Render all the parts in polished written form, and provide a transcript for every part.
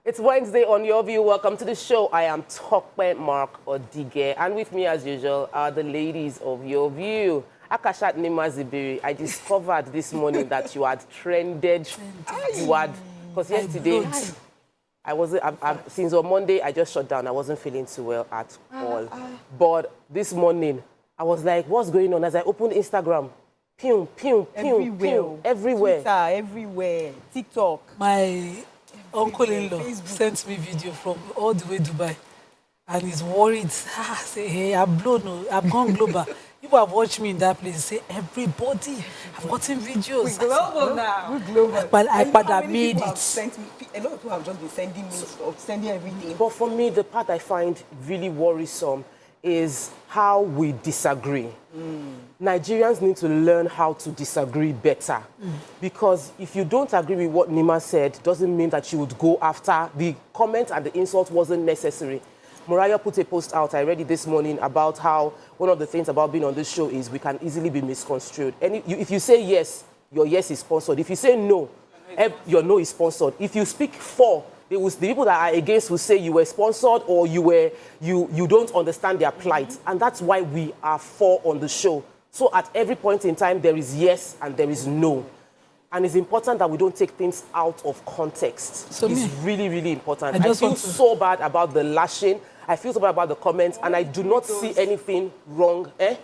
It's Wednesday on Your View. Welcome to the show. I am Tokwe Mark Odige, and with me, as usual, are the ladies of Your View. Akashat Nimazibiri, I discovered this morning that you had trended. You had, because yesterday, since on Monday, I just shut down. I wasn't feeling too well at all. But this morning, I was like, what's going on? As I opened Instagram, pew, pew, pew, pew, everywhere. Twitter, everywhere. TikTok. My uncle-in-law sent me video from all the way Dubai, and he's worried. Say, hey, I've gone global. People have watched me in that place. Say, everybody, I've gotten videos. We're global now. We're global. But I made it. A lot of people have just been sending me stuff, sending everything. But for me, the part I find really worrisome is how we disagree. Nigerians need to learn how to disagree better. Because if you don't agree with what Nima said, doesn't mean that you would go after the comment, and the insult wasn't necessary. Mariah put a post out, I read it this morning, about how one of the things about being on this show is we can easily be misconstrued. And if you say yes, your yes is sponsored. If you say no, your no is sponsored. If you speak for, the people that are against will say you were sponsored or you don't understand their plight. And that's why we are for on the show. So at every point in time, there is yes and there is no. And it's important that we don't take things out of context. So it's really, really important. I feel so bad about the lashing. I feel so bad about the comments, and I do not see anything wrong. What did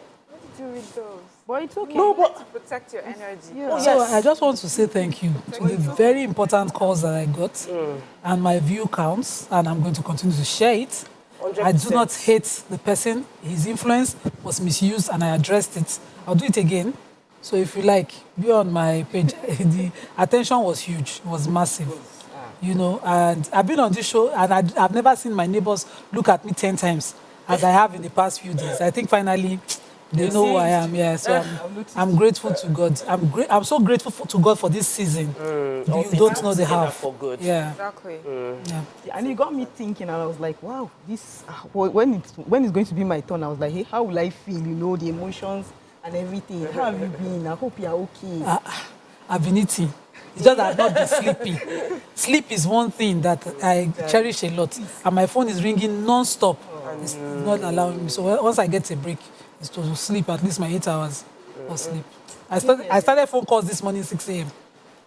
you read those? But it's okay. No, but to protect your energy. Yeah. Oh, So I just want to say thank you to the very important calls that I got, and my view counts, and I'm going to continue to share it. 100%. I do not hate the person. His influence was misused, and I addressed it. I'll do it again. So if you like, be on my page. The attention was huge. It was massive. You know, and I've been on this show, and I've never seen my neighbors look at me 10 times as I have in the past few days. I think finally they know who I am. Yeah, so I'm grateful to God. I'm so grateful to God for this season. You don't know the half. For good. Yeah. Exactly. Yeah. And it got me thinking, and I was like, wow, this when it's going to be my turn, I was like, hey, how will I feel? You know, the emotions and everything. How have you been? I hope you're okay. I've been eating. It's just that I've not been sleepy. Sleep is one thing that I cherish a lot. And my phone is ringing non-stop. It's not allowing me. So once I get a break, it's to sleep at least my 8 hours of sleep. I started phone calls this morning 6 a.m.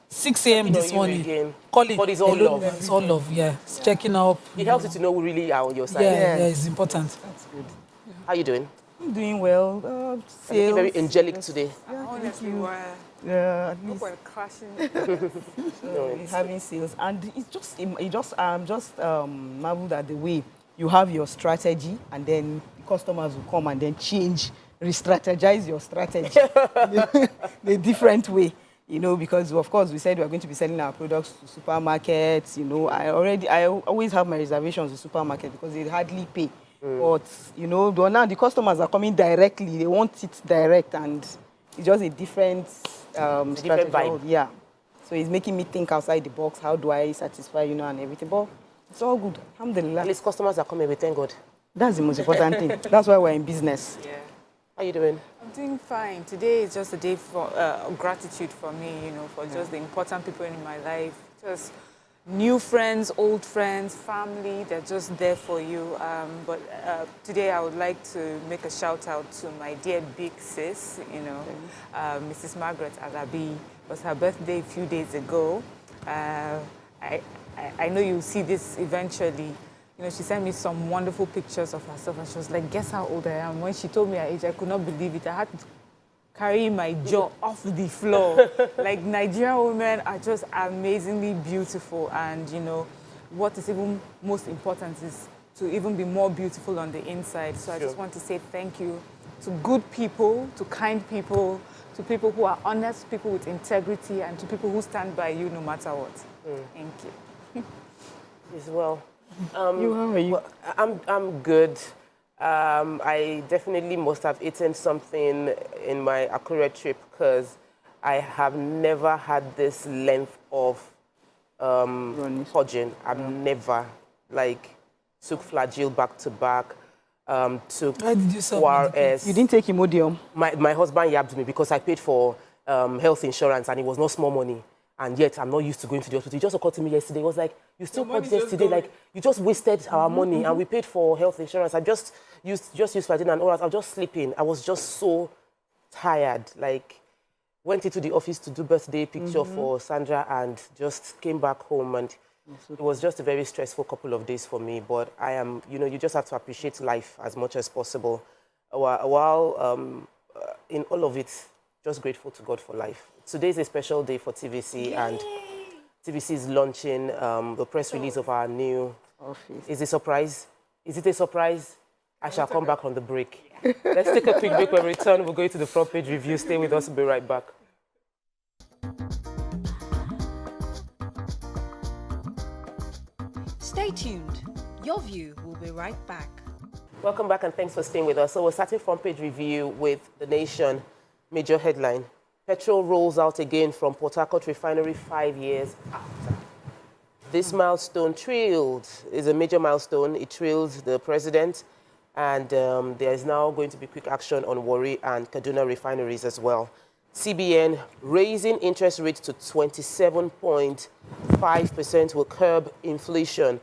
6 a.m. this morning. Calling. But it's all love. It's all love, yeah. It's checking up. It helps you to know who really are on your side. Yeah, it's important. That's good. How you doing? I'm doing well. You're Sales. very angelic today. Yeah, Honestly, we're at least crashing. we're having sales, and I'm just marveled at the way you have your strategy, and then customers will come and then re-strategize your strategy the different way. You know, because of course we said we are going to be selling our products to supermarkets. You know, I always have my reservations with supermarkets because they hardly pay. But you know, now the customers are coming directly. They want it direct, and it's just a different strategy. Different vibe. Yeah. So it's making me think outside the box. How do I satisfy, you know, and everything? But it's all good. Alhamdulillah. At least customers are coming, we thank God. That's the most important thing. That's why we're in business. Yeah. How you doing? I'm doing fine. Today is just a day for gratitude for me, you know, for just the important people in my life. Just new friends, old friends, family, they're just there for you. But today I would like to make a shout out to my dear big sis, you know, Mrs. Margaret Alabi. It was her birthday a few days ago. I know you'll see this eventually. You know, she sent me some wonderful pictures of herself, and she was like, guess how old I am? When she told me her age, I could not believe it. I had to carry my jaw off the floor. Like, Nigerian women are just amazingly beautiful, and, you know, what is even most important is to even be more beautiful on the inside. So I just want to say thank you to good people, to kind people, to people who are honest, people with integrity, and to people who stand by you no matter what. Thank you. As well. How are you? Well, I'm good. I definitely must have eaten something in my Akure trip because I have never had this length of purging. I've never, took Flagyl back to back, took Why did you sell ORS. You didn't take Imodium? My husband yabbed me because I paid for health insurance and it was not small money. and yet I'm not used to going to the hospital. It just occurred to me yesterday. It was like, you still called yesterday, like, you just wasted our money, and we paid for health insurance. I just used Flagyl and all that. I was just sleeping. I was just so tired. Like, went into the office to do birthday picture for Sandra and just came back home, and it was just a very stressful couple of days for me. But I am, you know, you just have to appreciate life as much as possible. While in all of it, just grateful to God for life. Today is a special day for TVC, and TVC is launching the press release of our new office. Is it a surprise? Is it a surprise? I shall come back on the break. Let's take a quick break. When we return, we'll go to the front page review. Stay with us. We'll be right back. Stay tuned. Your view will be right back. Welcome back, and thanks for staying with us. So we're starting front page review with The Nation. Major headline: petrol rolls out again from Port Harcourt refinery 5 years after. This milestone is a major milestone. It thrilled the president, and there is now going to be quick action on Warri and Kaduna refineries as well. CBN raising interest rates to 27.5% will curb inflation,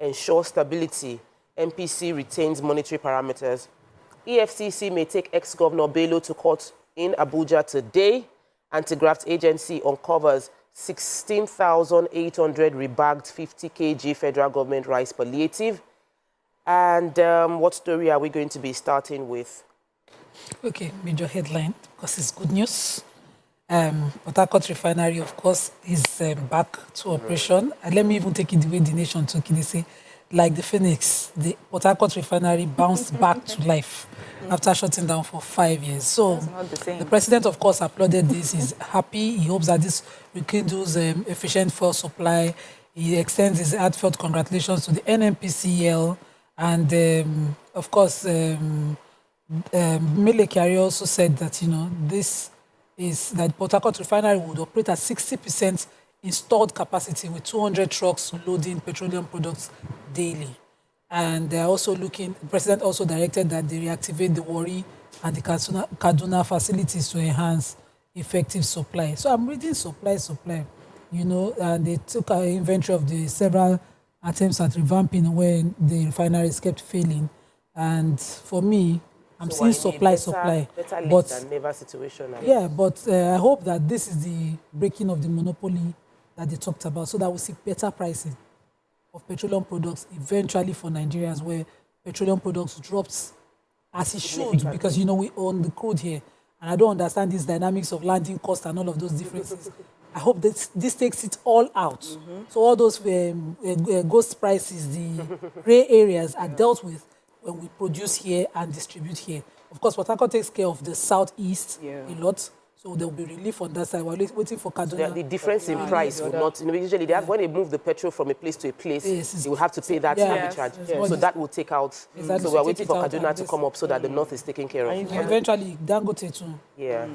ensure stability. MPC retains monetary parameters. EFCC may take ex-governor Bello to court in Abuja today. Anti-graft agency uncovers 16,800 rebagged 50 kg federal government rice palliative. And what story are we going to be starting with? Okay, major headline, because it's good news. Port Harcourt refinery, of course, is back to operation. And let me even take it the way The Nation took it. They say, like the Phoenix, the Port Harcourt refinery bounced back to life after shutting down for 5 years. So the president, of course, applauded this. He's happy. He hopes that this rekindles efficient fuel supply. He extends his heartfelt congratulations to the NNPCL. And, of course, Mele Kyari also said that, you know, this is that Port Harcourt refinery would operate at 60% installed capacity with 200 trucks loading petroleum products daily. And they're also looking, the president also directed that they reactivate the Warri and the Kaduna facilities to enhance effective supply. So I'm reading supply, you know, and they took an inventory of the several attempts at revamping when the refineries kept failing. And for me, I'm seeing supply. Better late than never situation. Yeah, but I hope that this is the breaking of the monopoly that they talked about, so that we see better pricing of petroleum products eventually for Nigerians, where petroleum products dropped as it should, because, you know, we own the crude here. And I don't understand these dynamics of landing cost and all of those differences. I hope that this takes it all out. So all those ghost prices, the gray areas are dealt with when we produce here and distribute here. Of course, Port Harcourt takes care of the southeast a lot, so there will be relief on that side. We're waiting for Kaduna. The difference in price will not, you know, usually they have, when they move the petrol from a place to a place, they will have to pay that arbitrage. So that will take out. So we're waiting for Kaduna to come up so that the north is taken care of. Eventually, Dangote too. Yeah.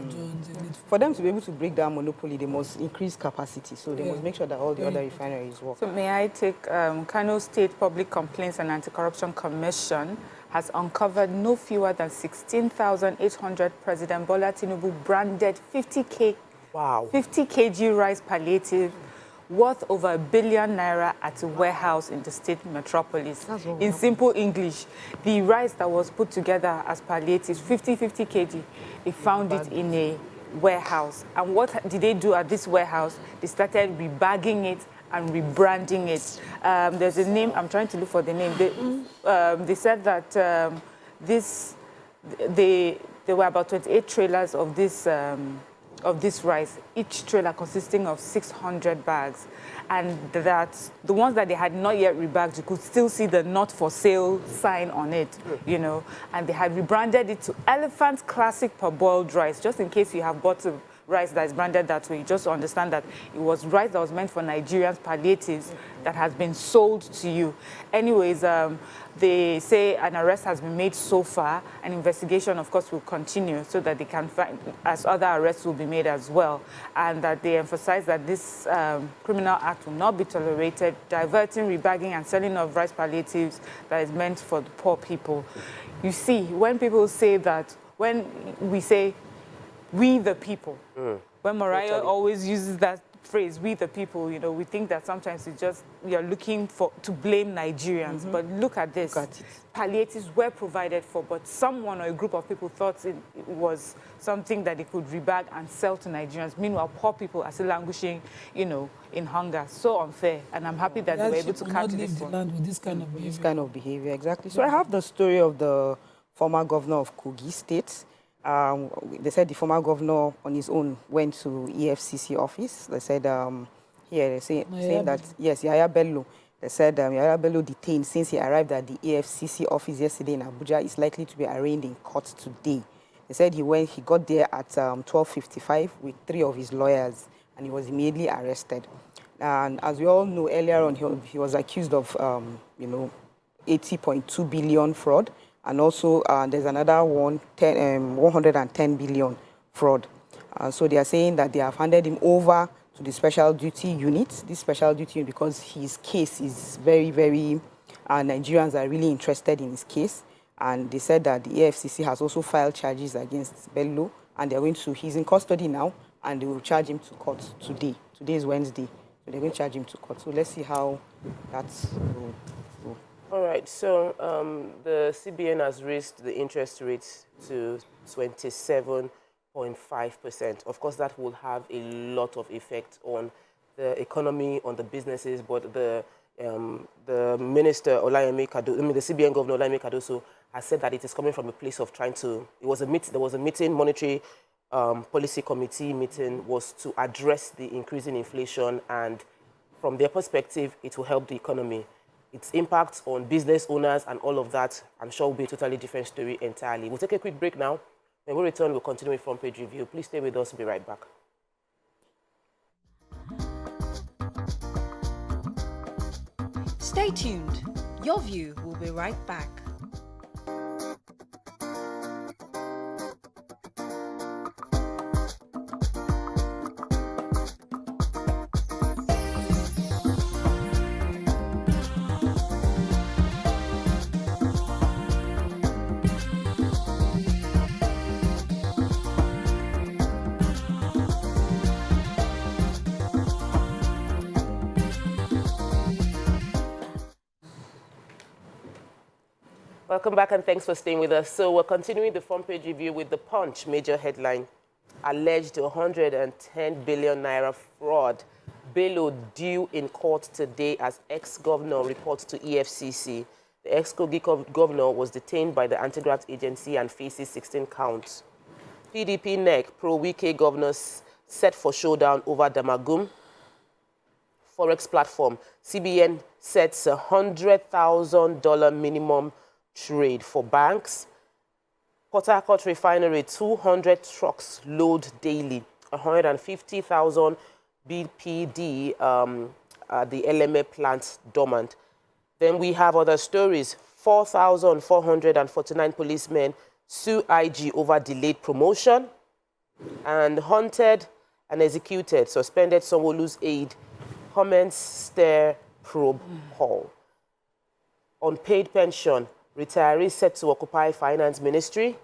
For them to be able to break down monopoly, they must increase capacity. So they must make sure that all the other refineries work. So may I take Kano State Public Complaints and Anti-Corruption Commission has uncovered no fewer than 16,800 President Bola Tinubu branded 50 kg rice palliative worth over R1 billion at a warehouse in the state metropolis. In simple English, the rice that was put together as palliatives, 50 kg, they found it in a warehouse. And what did they do at this warehouse? They started rebagging it and rebranding it. There's a name, I'm trying to look for the name. They said that there were about 28 trailers of this rice, each trailer consisting of 600 bags. And that the ones that they had not yet rebagged, you could still see the not for sale sign on it, you know. And they had rebranded it to Elephant Classic Parboiled Rice, just in case you have bought a rice that is branded that way. Just to understand that it was rice that was meant for Nigerians, palliatives, that has been sold to you. Anyways, they say an arrest has been made so far. An investigation, of course, will continue so that they can find, as other arrests will be made as well. And that they emphasize that this criminal act will not be tolerated, diverting, rebagging, and selling of rice palliatives that is meant for the poor people. You see, when people say that, when we say, we the people, when Mariah always uses that phrase, we the people, you know, we think that sometimes we are looking to blame Nigerians, but look at this. Look at it. Palliatives were provided for, but someone or a group of people thought it was something that they could rebag and sell to Nigerians. Meanwhile, poor people are still languishing, you know, in hunger. So unfair, and I'm happy that they were able to counter this one. Land with this kind of behavior. This kind of behavior, exactly. So I have the story of the former governor of Kogi State. They said the former governor on his own went to EFCC office. They said, saying that, yes, Yaya Bello. They said Yaya Bello detained since he arrived at the EFCC office yesterday in Abuja is likely to be arraigned in court today. They said he got there at 12:55 with 3 of his lawyers, and he was immediately arrested. And as we all know, earlier on, he was accused of, 80.2 billion fraud. And also, there's another 110 billion fraud. So they are saying that they have handed him over to the special duty unit. This special duty unit, because his case is very, very, Nigerians are really interested in his case. And they said that the AFCC has also filed charges against Bello, and he's in custody now, and they will charge him to court today. Today is Wednesday, so they're going to charge him to court. So let's see how that's going. All right, so the CBN has raised the interest rate to 27.5%. Of course, that will have a lot of effect on the economy, on the businesses, but the minister, Ohanye, the CBN governor, Ohanye Cardoso, has said that it is coming from a place of trying to, there was a meeting, monetary policy committee meeting, was to address the increasing inflation, and from their perspective, it will help the economy. Its impact on business owners and all of that, I'm sure, will be a totally different story entirely. We'll take a quick break now. When we return, we'll continue with Front Page Review. Please stay with us. We'll be right back. Stay tuned. Your View will be right back. Welcome back, and thanks for staying with us. So we're continuing the Front Page Review with the Punch major headline: alleged 110 billion naira fraud. Bello due in court today as ex-governor reports to EFCC. The ex-Kogi governor was detained by the anti-graft agency and faces 16 counts. PDP NEC pro-Wike governors set for showdown over Damagum. Forex platform. CBN sets $100,000 minimum trade for banks. Port Harcourt refinery, 200 trucks load daily. 150,000 BPD the LMA plant dormant. Then we have other stories. 4,449 policemen sue IG over delayed promotion. And hunted and executed, suspended Sanwo-Olu's aide. Comments stir probe hall. Unpaid pension. Retirees set to occupy finance ministry,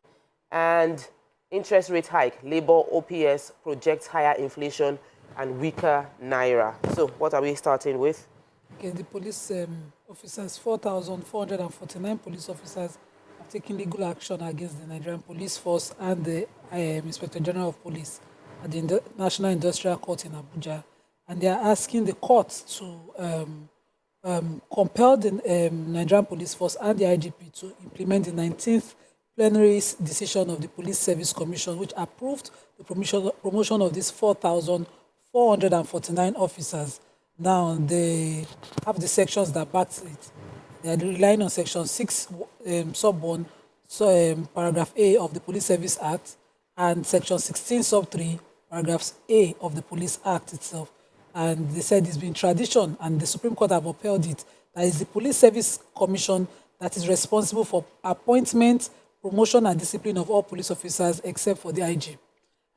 and interest rate hike. Labour OPS projects higher inflation and weaker naira. So what are we starting with? Okay, the police officers, 4,449 police officers have taken legal action against the Nigerian Police Force and the Inspector General of Police at the National Industrial Court in Abuja, and they are asking the court to compelled the Nigerian Police Force and the IGP to implement the 19th plenary decision of the Police Service Commission, which approved the promotion of these 4,449 officers. Now, they have the sections that back it. They are relying on Section 6, Sub 1, Paragraph A of the Police Service Act, and Section 16, Sub 3, Paragraphs A of the Police Act itself. And they said it's been tradition, and the Supreme Court have upheld it, that is the Police Service Commission that is responsible for appointment, promotion, and discipline of all police officers except for the IG.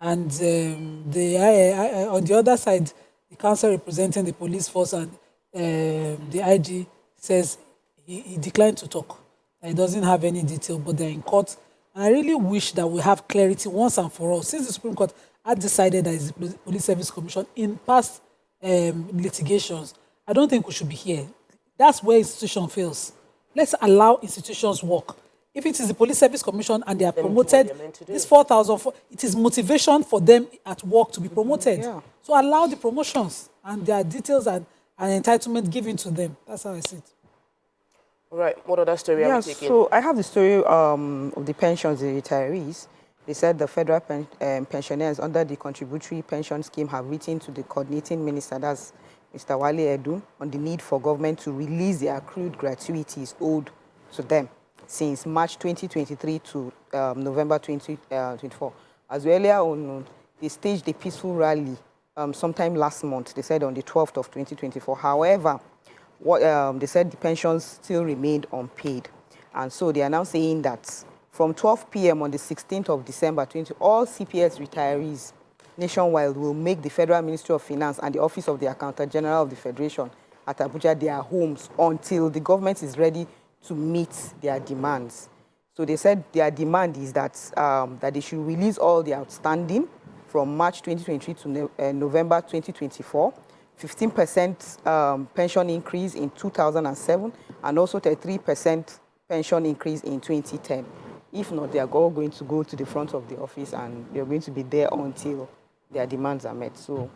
And on the other side, the counsel representing the police force and the IG says he declined to talk. He doesn't have any detail, but they're in court. And I really wish that we have clarity once and for all. Since the Supreme Court had decided that it's the Police Service Commission in past litigations, I don't think we should be here. That's where institution fails. Let's allow institutions work. If it is the Police Service Commission and they are Them do what promoted, they're meant to do. this 4,000, it is motivation for them at work to be promoted. Yeah. So allow the promotions and their details and entitlement given to them. That's how I see it. All right, what other story are Yeah, we taking? so I have the story of the pensions, the retirees. They said the federal pensioners under the contributory pension scheme have written to the coordinating minister, that's Mr. Wale Edu, on the need for government to release the accrued gratuities owed to them since March 2023 to November 2024. As we earlier on, they staged a peaceful rally sometime last month, they said on the 12th of 2024. However, they said the pensions still remained unpaid. And so they are now saying that from 12 p.m. on the 16th of December 20, all CPS retirees nationwide will make the Federal Ministry of Finance and the Office of the Accountant General of the Federation at Abuja their homes until the government is ready to meet their demands. So they said their demand is that, that they should release all the outstanding from March 2023 to November 2024, 15% pension increase in 2007, and also 33% pension increase in 2010. If not, they are all going to go to the front of the office and they're going to be there until their demands are met. So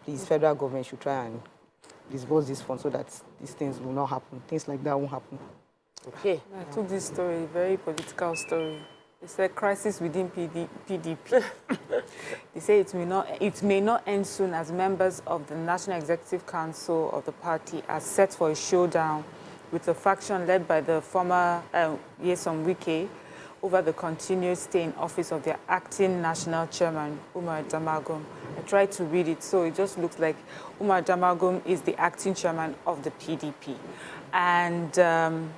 please, federal government should try and disburse this fund so that these things will not happen. Things like that won't happen. Okay. I took this story, very political story. They said crisis within PDP. They say it may not end soon as members of the National Executive Council of the party are set for a showdown with a faction led by the former Nyesom Wike over the continued stay in office of their acting national chairman, Umar Damagum. I tried to read it, so it just looks like Umar Damagum is the acting chairman of the PDP. And,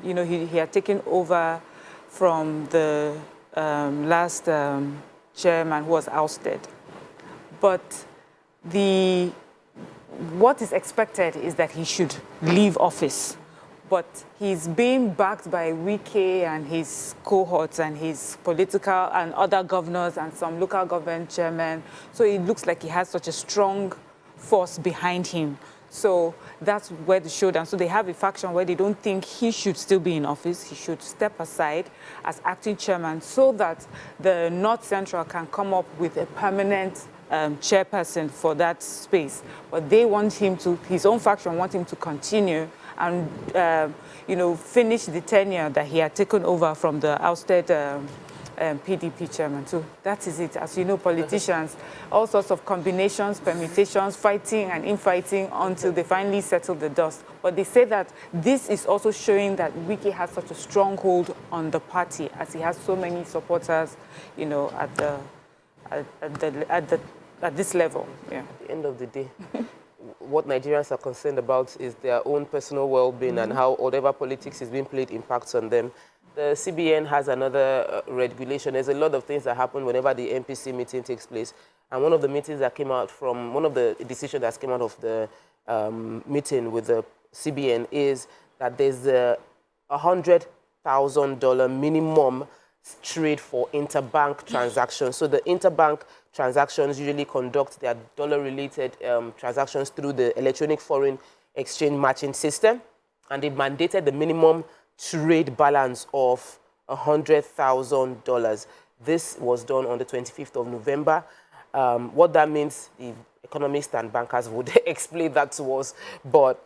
you know, he had taken over from the last chairman who was ousted. But what is expected is that he should leave office. But he's being backed by Wike and his cohorts and his political and other governors and some local government chairmen. So it looks like he has such a strong force behind him. So that's where the showdown. So they have a faction where they don't think he should still be in office. He should step aside as acting chairman so that the North Central can come up with a permanent chairperson for that space. But they want him to, his own faction want him to continue and, you know, finish the tenure that he had taken over from the ousted PDP chairman. So that is it. As you know, politicians, all sorts of combinations, permutations, fighting and infighting until they finally settle the dust. But they say that this is also showing that Wike has such a stronghold on the party as he has so many supporters, you know, at this level. Yeah. At the end of the day, what Nigerians are concerned about is their own personal well-being and how whatever politics is being played impacts on them. The CBN has another regulation. There's a lot of things that happen whenever the MPC meeting takes place. And one of the meetings that came out from, one of the decisions that came out of the meeting with the CBN is that there's a $100,000 minimum trade for interbank transactions. So the interbank transactions usually conduct their dollar-related transactions through the electronic foreign exchange matching system. And they mandated the minimum trade balance of $100,000. This was done on the 25th of November. What that means, the economists and bankers would explain that to us, but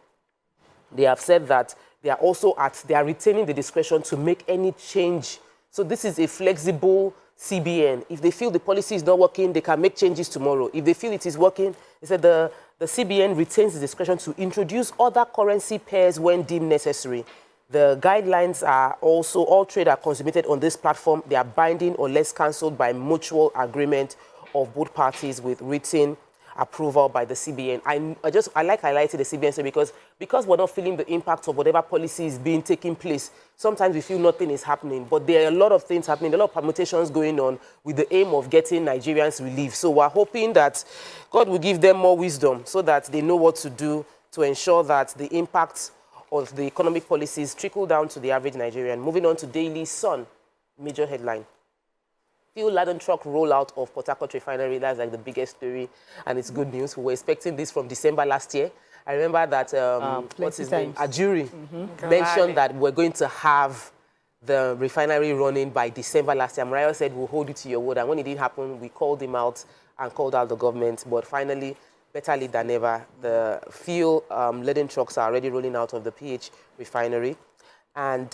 they have said that they are retaining the discretion to make any change. So this is a flexible CBN. If they feel the policy is not working, they can make changes tomorrow. If they feel it is working, they said the CBN retains the discretion to introduce other currency pairs when deemed necessary. The guidelines are also, all trade are consummated on this platform. They are binding unless cancelled by mutual agreement of both parties with written approval by the CBN. I like highlighting the CBN so because we're not feeling the impact of whatever policy is being taking place. Sometimes we feel nothing is happening, but there are a lot of things happening, a lot of permutations going on with the aim of getting Nigerians relief. So we're hoping that God will give them more wisdom so that they know what to do to ensure that the impact of the economic policies trickle down to the average Nigerian. Moving on to Daily Sun, major headline. fuel laden truck rollout of Port Harcourt refinery. That's like the biggest story, and it's good news. We were expecting this from December last year. I remember that, what's his name? Ajuri mentioned that we're going to have the refinery running by December last year. Mariah said, we'll hold you to your word. And when it didn't happen, we called him out and called out the government. But finally, better late than never, the fuel laden trucks are already rolling out of the PH refinery. And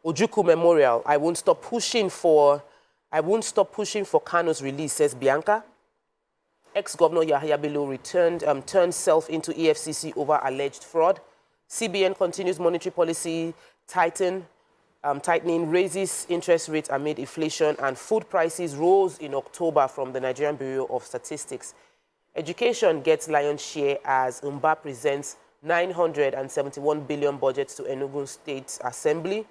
Ojukwu Memorial, I won't stop pushing for Kano's release, says Bianca. Ex-Governor Yahya Bello turned self into EFCC over alleged fraud. CBN continues monetary policy tightening, raises interest rates amid inflation, and food prices rose in October from the Nigerian Bureau of Statistics. Education gets lion's share as Mba presents 971 billion budget to Enugu State Assembly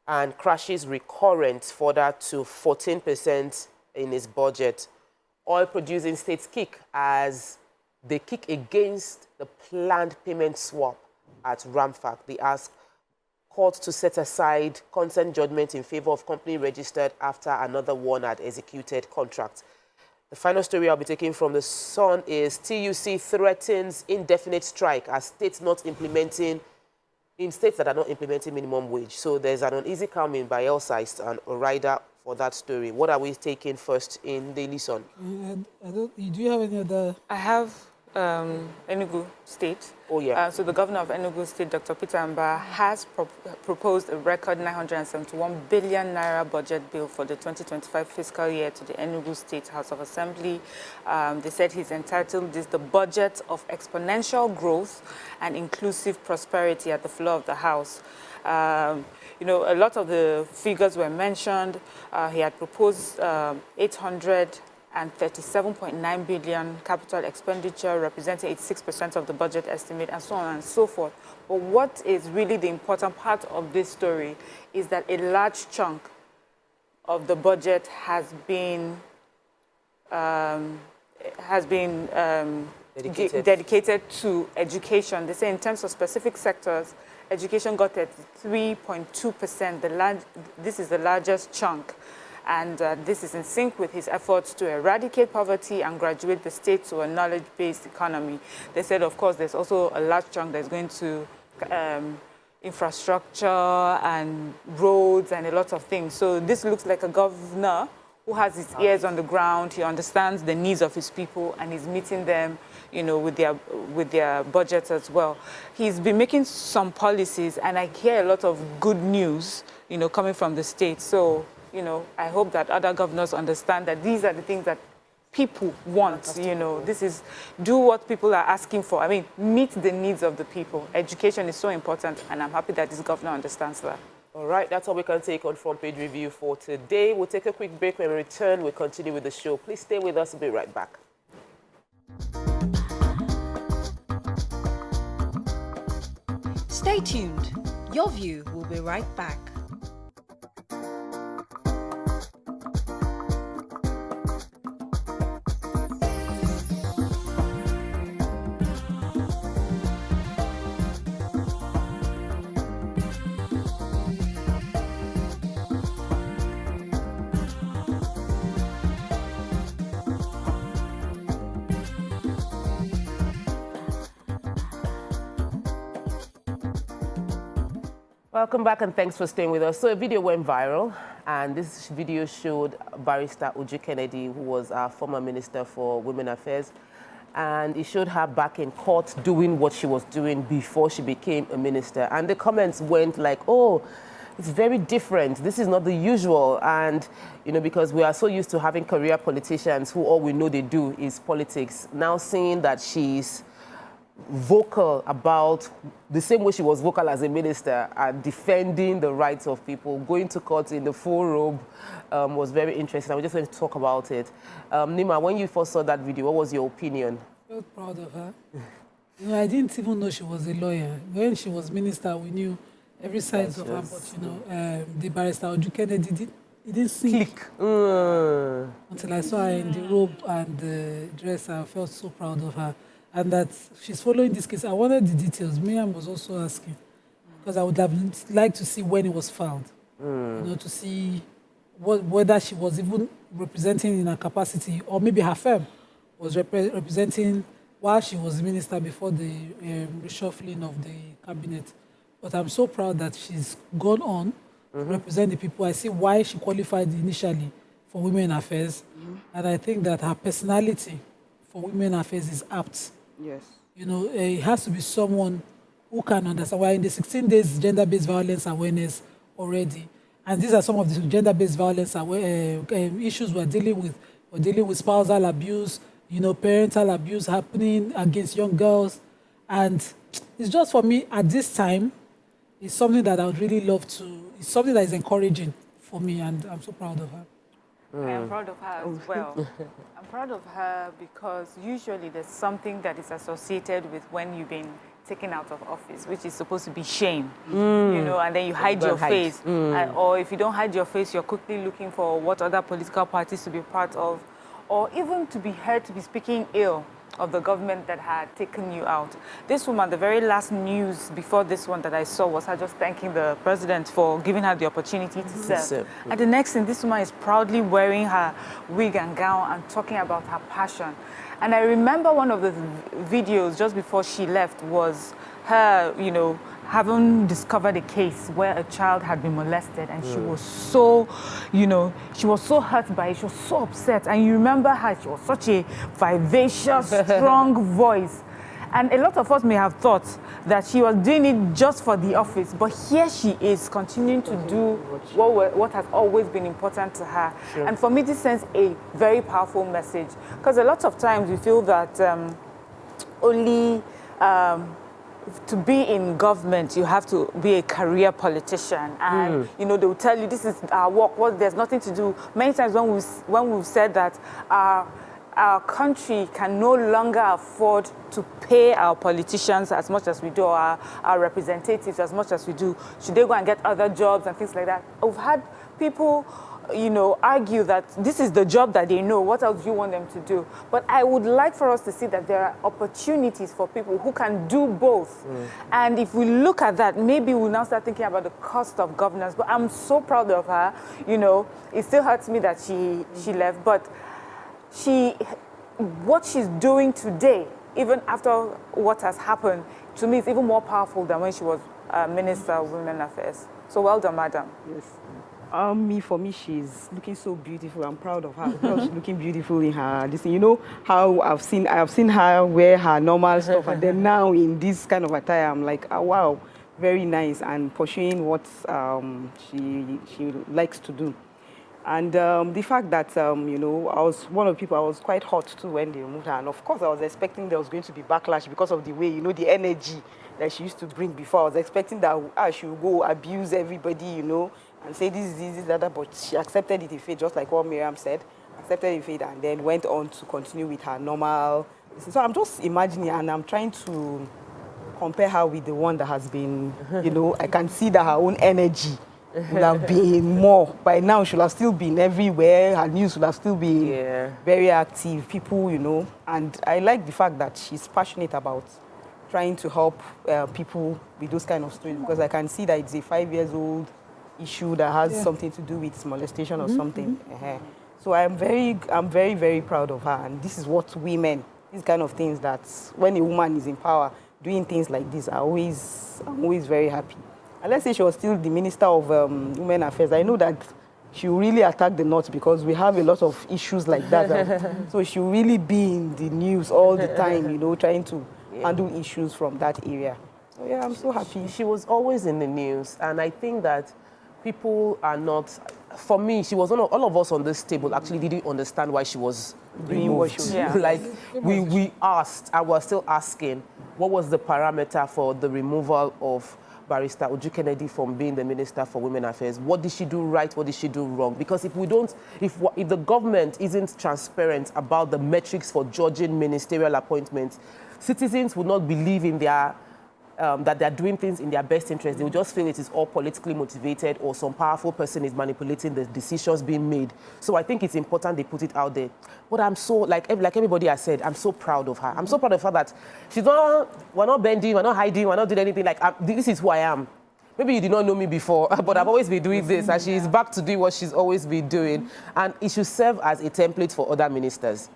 and crashes recurrent further to 14% in its budget. Oil-producing states kick as they kick against the planned payment swap at Ramfac. They ask court to set aside consent judgment in favor of company registered after another one had executed contract. The final story I'll be taking from The Sun is TUC threatens indefinite strike as states that are not implementing minimum wage. So there's an uneasy calming by Elsa and a rider for that story. What are we taking first in Daily Sun? Do you have any other? I have Enugu State. Oh, yeah. So the governor of Enugu State, Dr. Peter Mba, has proposed a record 971 billion naira budget bill for the 2025 fiscal year to the Enugu State House of Assembly. They said he's entitled this the budget of exponential growth and inclusive prosperity at the floor of the House. You know, a lot of the figures were mentioned. He had proposed 837.9 billion capital expenditure, representing 86% of the budget estimate, and so on and so forth. But what is really the important part of this story is that a large chunk of the budget has been dedicated to education. They say in terms of specific sectors, education got at 3.2%. This is the largest chunk. And this is in sync with his efforts to eradicate poverty and graduate the state to a knowledge-based economy. They said, of course, there's also a large chunk that's going to infrastructure and roads and a lot of things. So this looks like a governor who has his ears on the ground. He understands the needs of his people and he's meeting them, you know, with their budgets as well. He's been making some policies, and I hear a lot of good news, you know, coming from the state. So, you know, I hope that other governors understand that these are the things that people want, you know. This is, do what people are asking for. I mean, meet the needs of the people. Education is so important, and I'm happy that this governor understands that. All right, that's all we can take on Front Page Review for today. We'll take a quick break. When we return, we'll continue with the show. Please stay with us. We'll be right back. Stay tuned. Your View will be right back. Welcome back, and thanks for staying with us. So a video went viral, and this video showed Barrister Uju Kennedy, who was our former Minister for Women Affairs, and it showed her back in court doing what she was doing before she became a minister. And the comments went like, oh, it's very different. This is not the usual. And, you know, because we are so used to having career politicians who all we know they do is politics. Now seeing that she's vocal about the same way she was vocal as a minister and defending the rights of people, going to court in the full robe, was very interesting. I was just going to talk about it. Nima, when you first saw that video, what was your opinion? I felt proud of her. You know, I didn't even know she was a lawyer. When she was minister, we knew every side of her, but, you know, the Barrister Uju Kennedy didn't sink. Until I saw her in the robe and the dress, I felt so proud of her. And that she's following this case. I wanted the details. Miriam was also asking, because I would have liked to see when it was filed, you know, to see whether she was even representing in her capacity, or maybe her firm was representing while she was minister before the reshuffling of the cabinet. But I'm so proud that she's gone on to represent the people. I see why she qualified initially for Women Affairs, and I think that her personality for Women Affairs is apt. Yes. You know, it has to be someone who can understand. We're in the 16 days gender-based violence awareness already. And these are some of the gender-based violence issues we're dealing with. We're dealing with spousal abuse, you know, parental abuse happening against young girls. And it's just for me, at this time, it's something that I would really love to, it's something that is encouraging for me, and I'm so proud of her. I am proud of her as well. I'm proud of her because usually there's something that is associated with when you've been taken out of office, which is supposed to be shame, you know, and then you hide your face. Or if you don't hide your face, you're quickly looking for what other political parties to be part of, or even to be heard to be speaking ill of the government that had taken you out. This woman, the very last news before this one that I saw was her just thanking the president for giving her the opportunity to serve. And the next thing, this woman is proudly wearing her wig and gown and talking about her passion. And I remember one of the videos just before she left was her, you know, having discovered a case where a child had been molested, and she was so, you know, she was so hurt by it, she was so upset. And you remember her, she was such a vivacious, strong voice. And a lot of us may have thought that she was doing it just for the office, but here she is continuing to do what has always been important to her. And for me, this sends a very powerful message, because a lot of times we feel that only to be in government, you have to be a career politician, and you know, they will tell you this is our work. Well, there's nothing to do. Many times when we've said that our country can no longer afford to pay our politicians as much as we do, our representatives as much as we do, should they go and get other jobs and things like that? We've had people, you know, argue that this is the job that they know. What else do you want them to do? But I would like for us to see that there are opportunities for people who can do both. And if we look at that, maybe we'll now start thinking about the cost of governance. But I'm so proud of her. You know, it still hurts me that she left, but what she's doing today, even after what has happened, to me is even more powerful than when she was Minister of Women Affairs. So well done, madam. Yes. For me, she's looking so beautiful. I'm proud of her because she's looking beautiful in her. This, you know, how I've seen her wear her normal stuff, and then now in this kind of attire, I'm like, oh, wow, very nice, and pursuing what she likes to do. And the fact that, you know, I was one of the people, I was quite hot too when they removed her. And of course, I was expecting there was going to be backlash because of the way, you know, the energy that she used to bring before. I was expecting that she would go abuse everybody, you know, and say this, that, but she accepted it in faith, just like what Miriam said, accepted it in faith, and then went on to continue with her normal. So I'm just imagining, and I'm trying to compare her with the one that has been, you know, I can see that her own energy would have been more. By now, she would have still been everywhere. Her news would have still been very active. People, you know. And I like the fact that she's passionate about trying to help people with those kind of stories, because I can see that it's a 5-year-old issue that has something to do with molestation or something. So I'm very, very proud of her. And this is what women, these kind of things, that when a woman is in power, doing things like this, I'm always very happy. And let's say she was still the Minister of Women Affairs, I know that she will really attack the North, because we have a lot of issues like that. So she will really be in the news all the time, you know, trying to handle issues from that area. So yeah, I'm so happy. She was always in the news, and I think that people are not, for me, she was all of us on this table actually didn't understand why she was doing what she was doing. Like, we asked, and we're still asking, what was the parameter for the removal of Barrister Uju Kennedy from being the Minister for Women Affairs? What did she do right? What did she do wrong? Because if the government isn't transparent about the metrics for judging ministerial appointments, citizens will not believe in their that they're doing things in their best interest. They will just feel it is all politically motivated, or some powerful person is manipulating the decisions being made. So I think it's important they put it out there. But I'm so, like everybody has said, I'm so proud of her. I'm so proud of her that we're not bending, we're not hiding, we're not doing anything. Like, this is who I am. maybe you did not know me before, but I've always been doing this, and she's back to do what she's always been doing. And it should serve as a template for other ministers.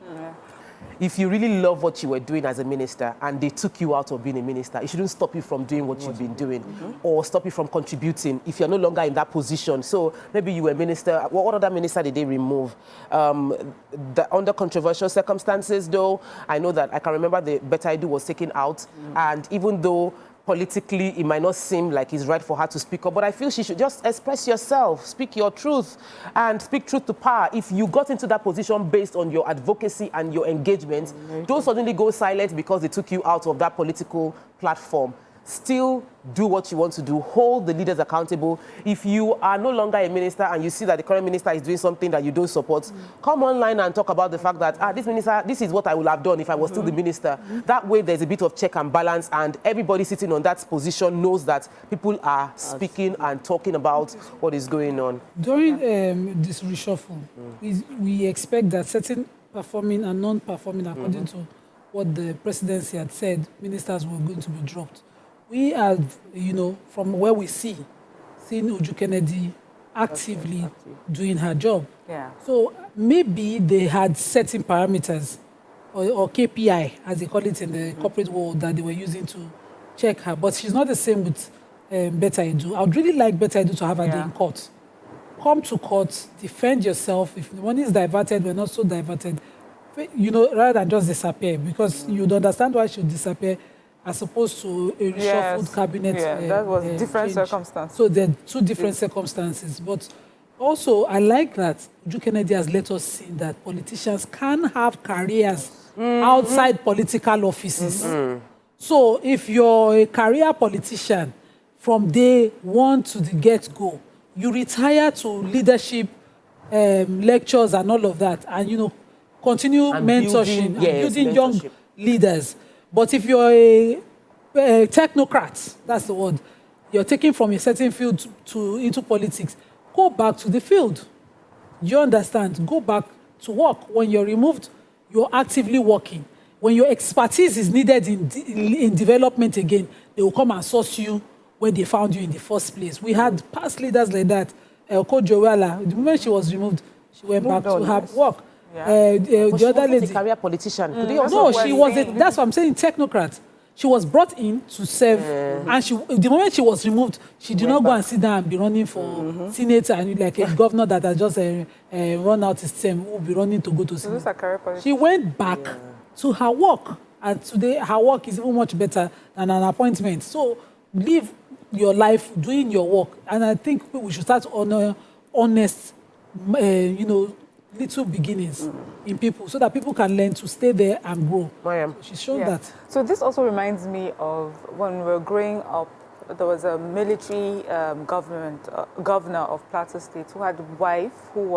If you really love what you were doing as a minister and they took you out of being a minister, it shouldn't stop you from doing what you've been doing or stop you from contributing if you're no longer in that position. So maybe you were a minister. What other minister did they remove? Under controversial circumstances, though, I know that I can remember the Better I Do was taken out. And even though politically, it might not seem like it's right for her to speak up, but I feel she should just express yourself, speak your truth, and speak truth to power. If you got into that position based on your advocacy and your engagement, don't suddenly go silent because they took you out of that political platform. Still do what you want to do. Hold the leaders accountable. If you are no longer a minister and you see that the current minister is doing something that you don't support, come online and talk about the fact that, this minister, this is what I would have done if I was still the minister. That way there's a bit of check and balance, and everybody sitting on that position knows that people are speaking and talking about what is going on. During this reshuffle, we expect that certain performing and non-performing, according to what the presidency had said, ministers were going to be dropped. We have, from where we seen Uju Kennedy actively doing her job. Yeah. So maybe they had certain parameters or KPI, as they call it in the corporate world, that they were using to check her. But she's not the same with Better I Do. I would really like Better I Do to have her day in court. Come to court, defend yourself. If the money is diverted, we're not so diverted. Rather than just disappear, because you'd understand why she would disappear, as opposed to a reshuffled cabinet. Yeah, that was different circumstances. So there are two different circumstances. But also, I like that Uju Kennedy has let us see that politicians can have careers outside political offices. So if you're a career politician from day one to the get-go, you retire to leadership lectures and all of that, and continue and mentorship, building young leaders. But if you're a technocrat, that's the word, you're taken from a certain field into politics, go back to the field. You understand? Go back to work. When you're removed, you're actively working. When your expertise is needed in development again, they will come and source you where they found you in the first place. We had past leaders like that. Coach Joella, the moment she was removed, she went back to her work. Yeah. The other lady, a career politician. No, she was. That's what I'm saying. Technocrat. She was brought in to serve, and the moment she was removed, she did not go and sit down and be running for senator and like a governor that has just run out his term who will be running to go to senate. She went back to her work, and today her work is even much better than an appointment. So live your life doing your work, and I think we should start to honor honest, little beginnings in people, so that people can learn to stay there and grow. So she's shown that. So this also reminds me of when we were growing up, there was a military governor of Plateau State who had a wife who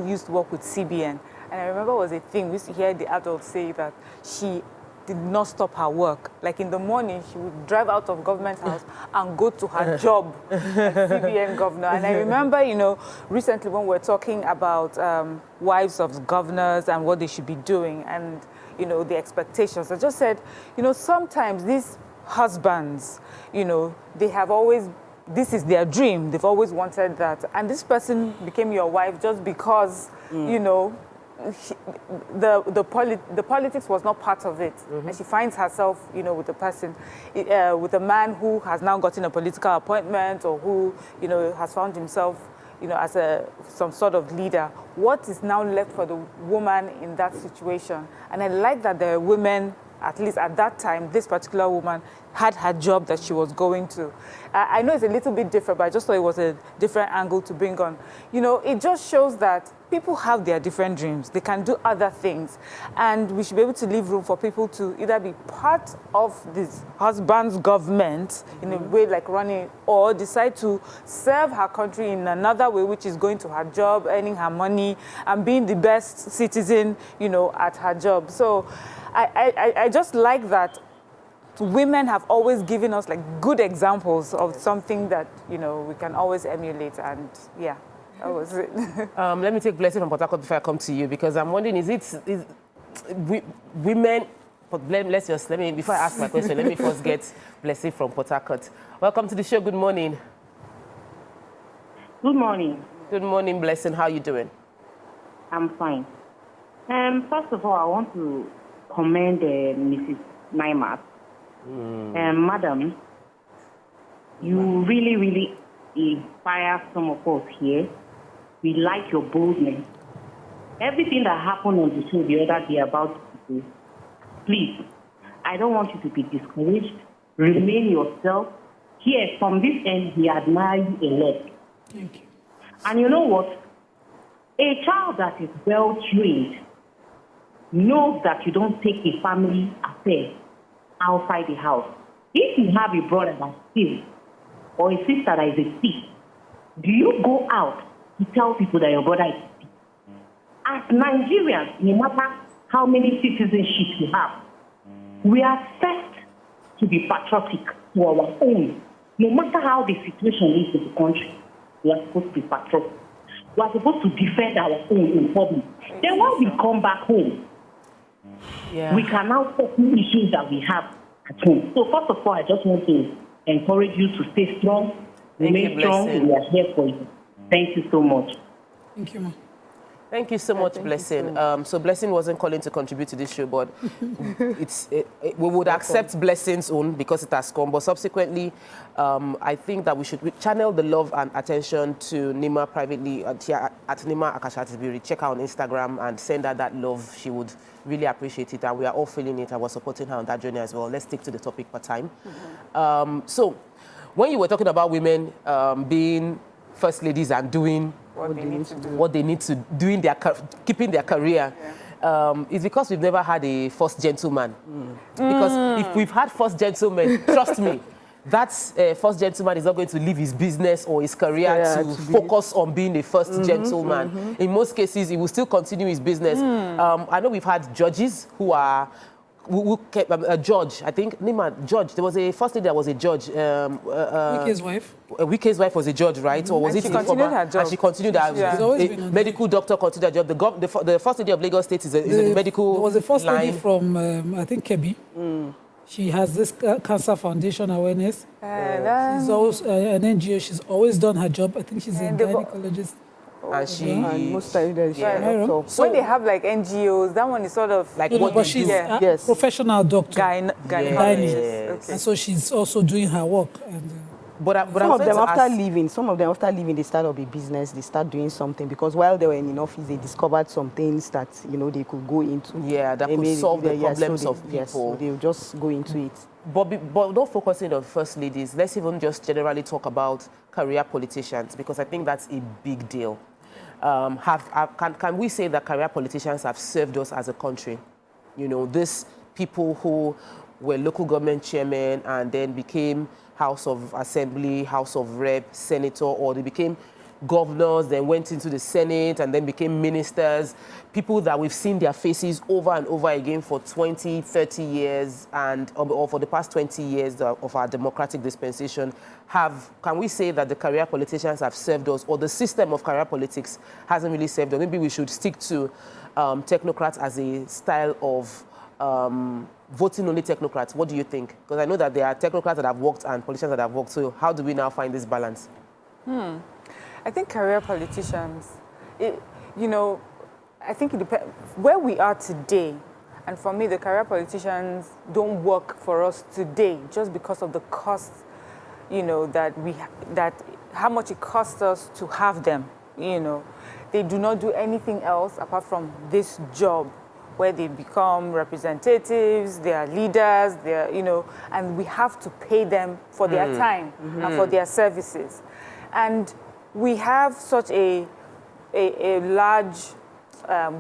used to work with CBN. And I remember it was a thing, we used to hear the adults say that she did not stop her work. Like in the morning, she would drive out of government house and go to her job as CBN governor. And I remember, recently when we were talking about wives of governors and what they should be doing and, the expectations, I just said, sometimes these husbands, they have always, this is their dream. They've always wanted that. And this person became your wife just because, the politics was not part of it, and she finds herself, with a person, with a man who has now gotten a political appointment or who, has found himself, as some sort of leader. What is now left for the woman in that situation? And I like that there are women, at least at that time, this particular woman had her job that she was going to. I know it's a little bit different, but I just thought it was a different angle to bring on. It just shows that people have their different dreams. They can do other things. And we should be able to leave room for people to either be part of this husband's government in a way like running, or decide to serve her country in another way, which is going to her job, earning her money, and being the best citizen, at her job. So I just like that women have always given us like good examples of something that, we can always emulate, and that was it. Let me take Blessing from Port Harcourt before I come to you, because I'm wondering, is women But before I ask my question, let me first get Blessing from Port Harcourt. Welcome to the show. Good morning. Good morning. Good morning, Blessing. How are you doing? I'm fine. First of all, I want to commend Mrs. Naimat. Madam, you really, really inspire some of us here. We like your boldness. Everything that happened on the show the other day about people, please, I don't want you to be discouraged. Remain yourself. Here, from this end, we admire you a lot. Thank you. And you know what? A child that is well trained knows that you don't take a family affair outside the house. If you have a brother that steals or a sister that is a thief, do you go out to tell people that your brother is a thief? As Nigerians, no matter how many citizenships we have, we are first to be patriotic to our own. No matter how the situation is in the country, we are supposed to be patriotic. We are supposed to defend our own in public. Then when we come back home, we can now talk the issues that we have at home. So first of all, I just want to encourage you to stay strong, remain strong, and we are here for you. Thank you so much. Thank you, ma. Thank you so much, Blessing. So Blessing wasn't calling to contribute to this show, but we would accept Blessing's own because it has come. But subsequently, I think that we should channel the love and attention to Nima privately at Nima Akashatibiri. Check her on Instagram and send her that love. She would really appreciate it, and we are all feeling it. I was supporting her on that journey as well. Let's stick to the topic per time. So when you were talking about women being first ladies and doing what they need to do in their keeping their career, it's because we've never had a first gentleman. Because if we've had first gentlemen, trust me, that first gentleman is not going to leave his business or his career to focus on being a first gentleman. In most cases, he will still continue his business. I know we've had judges who are who kept a judge. I think Nima, judge. There was a first lady that was a judge. Wike's wife. Wike's wife was a judge, right? Or was and it she continued her job. And she continued her She's always been a on medical doctor continued her job. The first lady of Lagos State is a medical. There was a first lady line. from I think Kebbi. She has this cancer foundation awareness. She's also an NGO. She's always done her job. I think she's a gynecologist. And she And most times there's So when they have like NGOs, that one is sort of like No, what but they she's do. a professional doctor. gynecologist. Yes. And so she's also doing her work. And, But some I'm of them trying to after ask- leaving, they start up a business, they start doing something because while they were in office, they discovered some things that they could go into. Yeah, that They could made- solve the yeah, problems so of people. Yes, so they'll just go into it. But not focusing on first ladies, let's even just generally talk about career politicians, because I think that's a big deal. Can we say that career politicians have served us as a country? These people who were local government chairmen and then became House of Assembly, House of Rep, Senator, or they became governors, then went into the Senate and then became ministers, people that we've seen their faces over and over again for 20, 30 years or for the past 20 years of our democratic dispensation. Can we say that the career politicians have served us, or the system of career politics hasn't really served us? Maybe we should stick to technocrats as a style of voting only technocrats. What do you think? Because I know that there are technocrats that have worked and politicians that have worked. So how do we now find this balance? I think career politicians, I think it depends where we are today. And for me, the career politicians don't work for us today just because of the cost, that how much it costs us to have them. They do not do anything else apart from this job, where they become representatives, they are leaders, and we have to pay them for their time and for their services. And we have such a large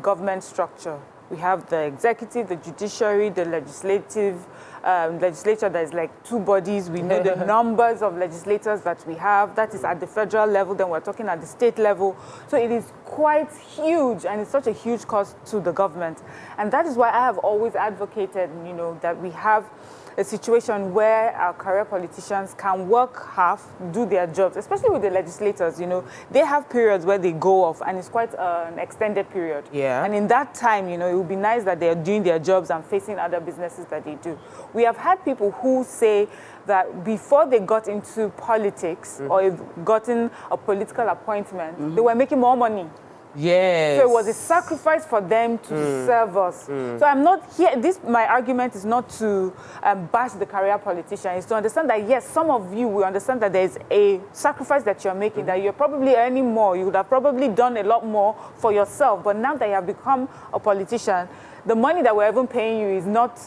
government structure. We have the executive, the judiciary, the legislature that is like two bodies. We know the numbers of legislators that we have. That is at the federal level, then we're talking at the state level. So it is quite huge, and it's such a huge cost to the government. And that is why I have always advocated, that we have a situation where our career politicians can work half, do their jobs, especially with the legislators. You know, they have periods where they go off, and it's quite an extended period. Yeah. And in that time, you know, it would be nice that they're doing their jobs and facing other businesses that they do. We have had people who say that before they got into politics or gotten a political appointment, they were making more money. Yes. So it was a sacrifice for them to serve us. So I'm not here, my argument is not to bash the career politician. It's to understand that, yes, some of you will understand that there's a sacrifice that you're making, that you're probably earning more. You would have probably done a lot more for yourself. But now that you have become a politician, the money that we're even paying you is not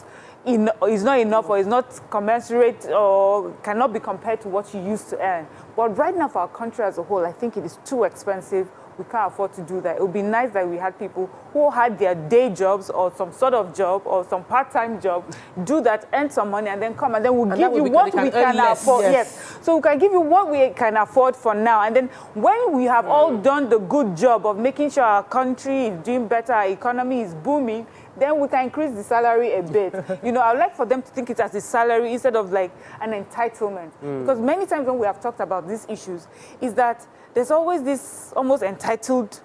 enough, or is not commensurate, or cannot be compared to what you used to earn. But right now, for our country as a whole, I think it is too expensive. We can't afford to do that. It would be nice that we had people who had their day jobs or some sort of job or some part-time job, do that, earn some money, and then come, and then we'll give you what we can afford. Yes. So we can give you what we can afford for now. And then when we have all done the good job of making sure our country is doing better, our economy is booming, then we can increase the salary a bit. You know, I would like for them to think it as a salary instead of like an entitlement. Because many times when we have talked about these issues, is that there's always this almost entitled,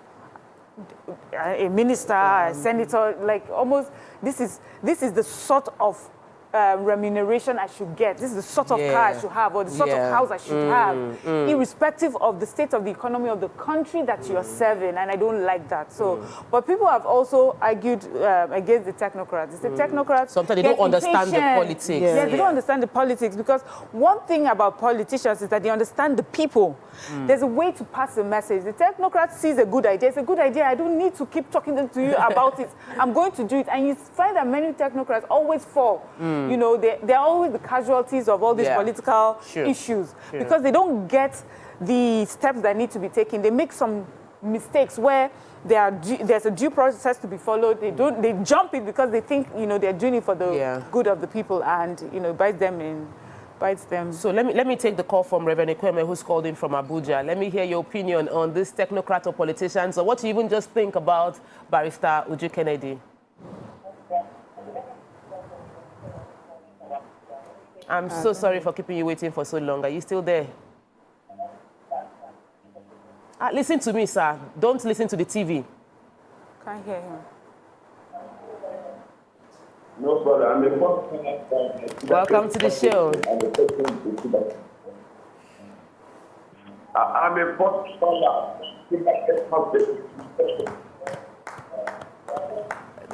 a minister, a senator, like almost, this is the sort of remuneration I should get. This is the sort of car I should have, or the sort of house I should have, irrespective of the state of the economy of the country that you're serving, and I don't like that. So, but people have also argued against the technocrats. It's the technocrats. Sometimes they don't understand the politics. Yes, they don't understand the politics, because one thing about politicians is that they understand the people. There's a way to pass a message. The technocrat sees a good idea. It's a good idea. I don't need to keep talking to you about it. I'm going to do it. And you find that many technocrats always fall. You know, they're always the casualties of all these political issues because they don't get the steps that need to be taken. They make some mistakes where there's a due process to be followed. They jump it because they think, you know, they're doing it for the good of the people, and, you know, bites them. So let me take the call from Reverend Ekweme, who's called in from Abuja. Let me hear your opinion on this technocrat or politicians, or what you even just think about Barrister Uju Kennedy. I'm so sorry for keeping you waiting for so long. Are you still there? Listen to me, sir. Don't listen to the TV. Can't hear him. No problem. I'm a Welcome to the show. I'm a first scholar.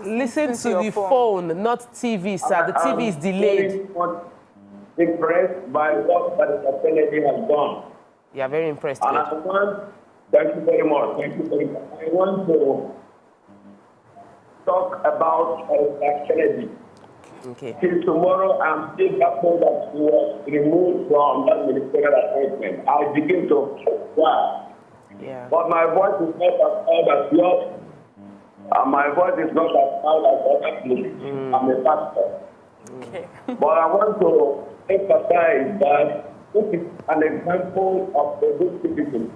Listen to the phone, not TV, sir. The TV is delayed. I'm impressed by what Barrister Kennedy has done. Yeah, very impressed. And I want, thank you very much. Thank you very much. I want to talk about Barrister Kennedy. Okay. Till tomorrow, I'm still happy that he was removed from that ministerial appointment. I begin to cry. Yeah. But my voice is not as loud as yours. My voice is not as loud as other people. I'm a pastor. Okay. But I want to emphasize that this is an example of a good citizen.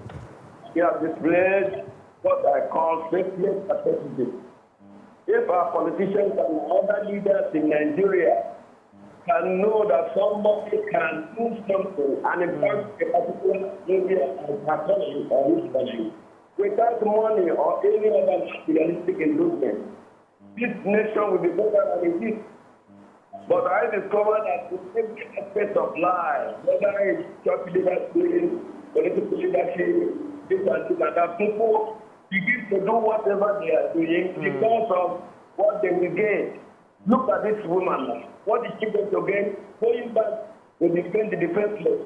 He has displayed what I call faithless capacity. If our politicians and other leaders in Nigeria can know that somebody can do something and impact a particular area of economy or history without money or any other materialistic inducement, this nation will be better than it is. But I discovered that in every aspect of life, whether it's church leadership, political leadership, this and that, people begin to do whatever they are doing because of what they will gain. Look at this woman. What is she going to gain? Going back to defend the defenseless.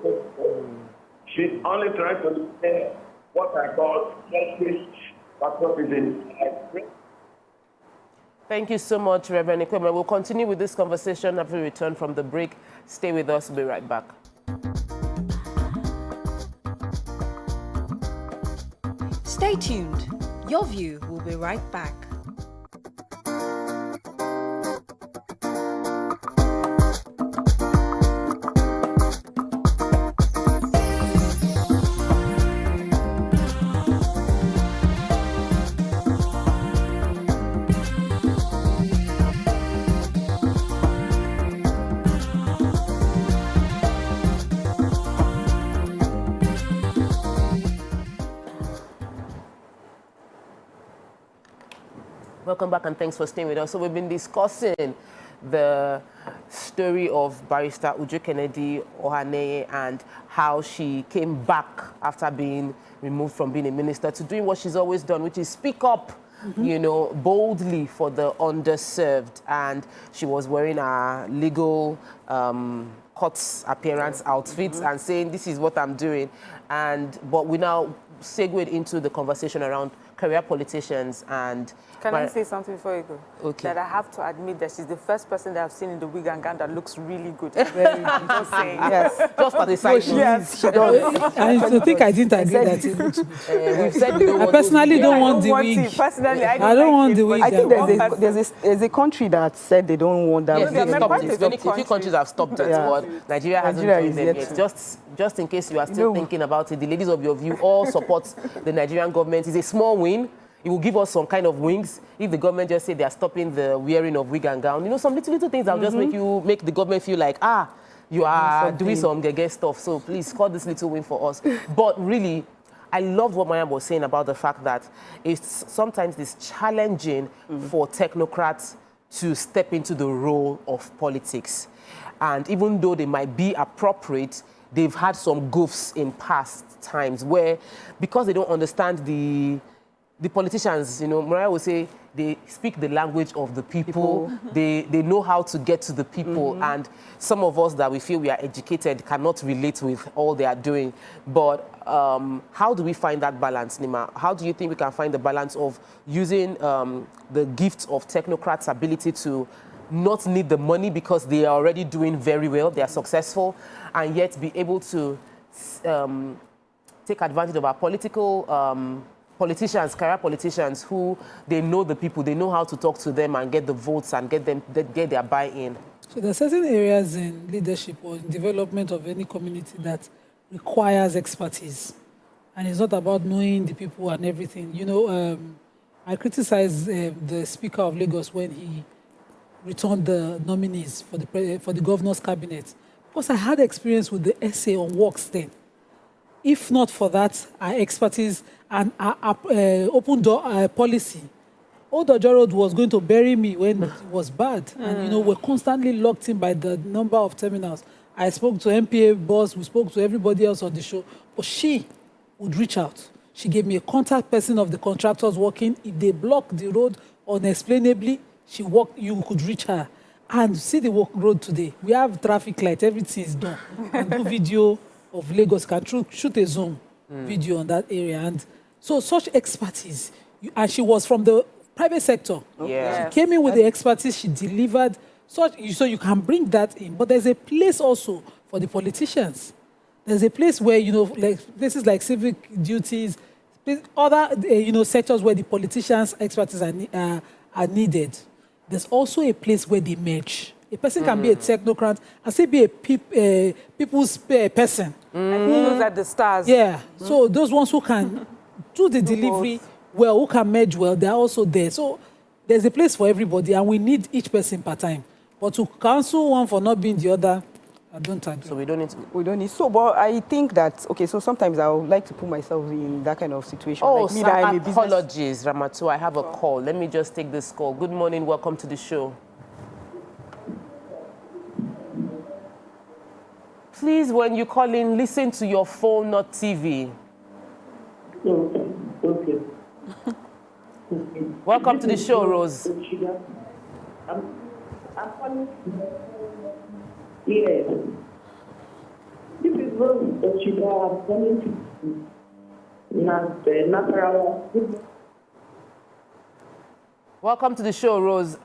She's only trying to defend what I call selfish patriotism. Thank you so much, Reverend Ekweme. We'll continue with this conversation after we return from the break. Stay with us. We'll be right back. Stay tuned. Your View will be right back. Welcome back and thanks for staying with us. So we've been discussing the story of Barrister Uju Kennedy Ohanye and how she came back after being removed from being a minister to doing what she's always done, which is speak up, you know, boldly for the underserved. And she was wearing a legal court appearance outfit and saying, this is what I'm doing. But we now segued into the conversation around career politicians and... Can I say something before you go? Okay. That I have to admit that she's the first person that I've seen in the wig and gown that looks really good. I'm just saying. Yes. Just for the side. Yes, she does. I think I didn't agree that it looks good. We've said we don't I want personally don't want the want wig. it. Personally, I I don't want the wig. I think that there's a country that said they don't want that. Yes, There they've are stopped quite it. a A few few countries have stopped it. Yeah. But Nigeria hasn't Nigeria joined is them yet yet. to. Just in case you are still thinking about it, the ladies of your view all support the Nigerian government. It's a small win. It will give us some kind of wings if the government just say they are stopping the wearing of wig and gown. You know, some little things that will just make the government feel like, you are doing some gege stuff. So please call this little win for us. But really, I loved what Mariam was saying about the fact that sometimes it's challenging for technocrats to step into the role of politics. And even though they might be appropriate, they've had some goofs in past times where, because they don't understand the politicians, you know, Mariah will say they speak the language of the people. They know how to get to the people. And some of us that we feel we are educated cannot relate with all they are doing. But how do we find that balance, Nima? How do you think we can find the balance of using the gift of technocrats' ability to not need the money because they are already doing very well, they are successful, and yet be able to take advantage of our politicians, career politicians, who they know the people, they know how to talk to them and get the votes and get their buy-in. So there are certain areas in leadership or in development of any community that requires expertise. And it's not about knowing the people and everything. You know, I criticized the Speaker of Lagos when he returned the nominees for the governor's cabinet, because I had experience with the essay on works then. If not for that, our expertise and our open door policy, Old Ojo Road was going to bury me when it was bad. And, you know, we're constantly locked in by the number of terminals. I spoke to MPA boss, we spoke to everybody else on the show, but she would reach out. She gave me a contact person of the contractors working. If they block the road unexplainably, you could reach her. And see the road today. We have traffic light, everything is done. And do video of Lagos, can shoot a Zoom video on that area. And so such expertise, and she was from the private sector. Yeah. She came in with the expertise, she delivered, so you can bring that in. But there's a place also for the politicians. There's a place where, you know, like places like civic duties, other, sectors where the politicians' expertise are needed. There's also a place where they merge. A person can be a technocrat and still be a people's person. Those are the stars. Yeah. So those ones who can do the delivery well, who can merge well, they're also there. So there's a place for everybody, and we need each person per time. But to cancel one for not being the other, I don't agree. So we don't need to... We don't need... So, but I think that, okay, so sometimes I would like to put myself in that kind of situation. Oh, like me, that I'm a business... apologies, Ramatu. I have a call. Let me just take this call. Good morning. Welcome to the show. Please, when you call in, listen to your phone, not TV. Okay. Welcome to the show, Rose. I'm calling. Yes. This is Rose Ochiba. I'm calling to Nasarawa. Welcome to the show, Rose.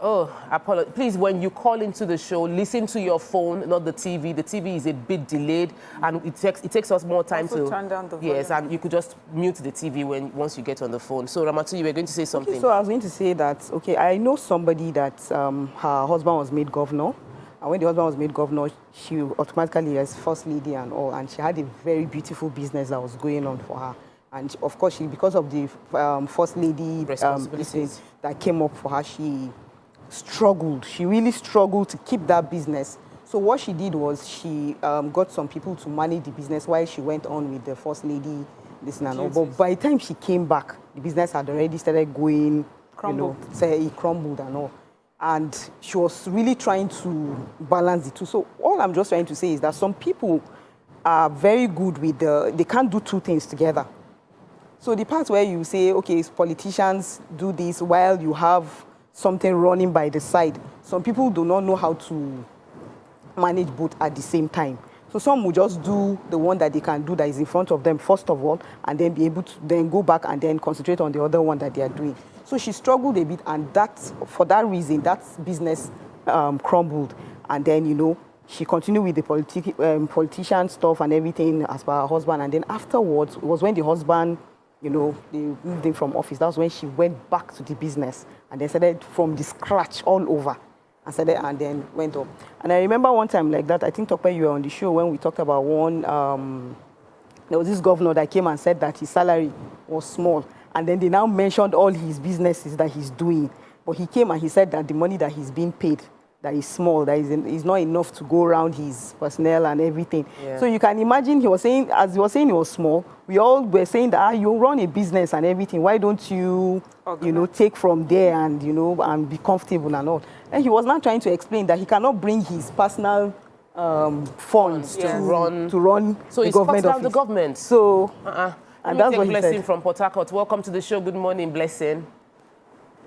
Oh, apologize. Please, when you call into the show, listen to your phone, not the TV. The TV is a bit delayed, and it takes us more time Also to turn down the volume. Yes, and you could just mute the TV once you get on the phone. So, Ramatu, you were going to say something. Okay, so I was going to say that, okay, I know somebody that her husband was made governor, and when the husband was made governor, she automatically as first lady and all, and she had a very beautiful business that was going on for her. And of course, because of the first lady responsibilities that came up for her, she struggled. She really struggled to keep that business. So what she did was she got some people to manage the business while she went on with the first lady, this and all. But by the time she came back, the business had already started going say he crumbled and all. And she was really trying to balance the two. So all I'm just trying to say is that some people are very good with they can't do two things together. So the part where you say, okay, politicians do this while you have something running by the side, some people do not know how to manage both at the same time. So some will just do the one that they can do that is in front of them first of all, and then be able to then go back and then concentrate on the other one that they are doing. So she struggled a bit, and for that reason, that business crumbled. And then, you know, she continued with the politician stuff and everything as per her husband. And then afterwards, it was when the husband, you know, they moved in from office. That was when she went back to the business and then started from the scratch all over. And then went up. And I remember one time like that, I think, Tope, you were on the show when we talked about one, there was this governor that came and said that his salary was small. And then they now mentioned all his businesses that he's doing. But he came and he said that the money that he's being paid, that is small, that is not enough to go around his personnel and everything. Yeah. So you can imagine he was saying, as he was saying it was small, we all were saying that you run a business and everything. Why don't you, you know, take from there and, you know, and be comfortable and all. And he was now trying to explain that he cannot bring his personal funds to run so the government office. The government. So, and that's what Blessing from Port Harcourt. Welcome to the show. Good morning, Blessing.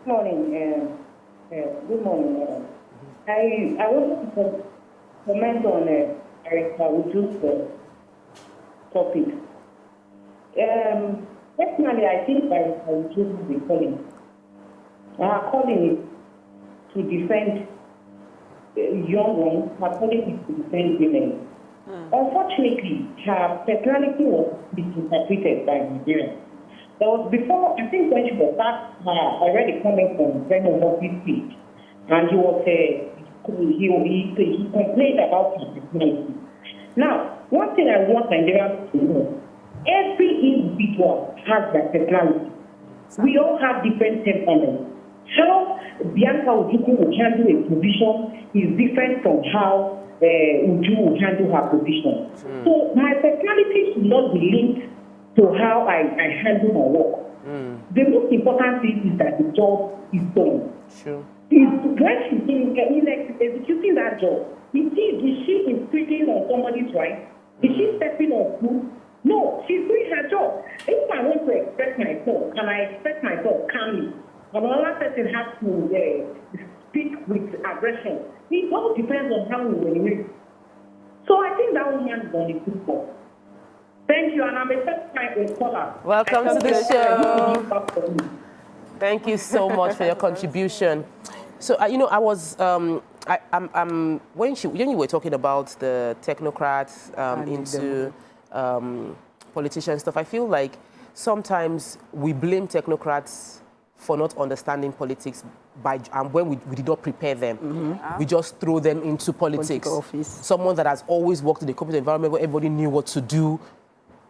Good morning. Good morning. I wanted to comment on Erica Uju's topic. Personally, I think Erica Uju is calling. Her calling is to defend young ones. Her calling is to defend women. Unfortunately, her personality was misinterpreted by Nigerians. There was before, I think when she was asked, I read a comment from Breno Murphy's speech, and he was he complained about his personality. Now, one thing I want Nigerians to know, every individual has their personality. We all have different temperaments. How Bianca Ojukwu will handle a position is different from how Uju will handle her position. So my personality should not be linked to how I handle my work. The most important thing is that the job is done. Sure. When she's executing that job, is she infringing on somebody's right? Is she stepping on food? No, she's doing her job. If I want to express myself, and I express myself calmly, and another person has to speak with aggression, it all depends on how we relate. So I think that woman is on the good spot. Thank you, and I'm a first-time caller. Welcome to the show. Thank you so much for your contribution. So, you know, I was, when you were talking about the technocrats into politician stuff, I feel like sometimes we blame technocrats for not understanding politics when we did not prepare them. We just throw them into politics. Someone that has always worked in a corporate environment where everybody knew what to do,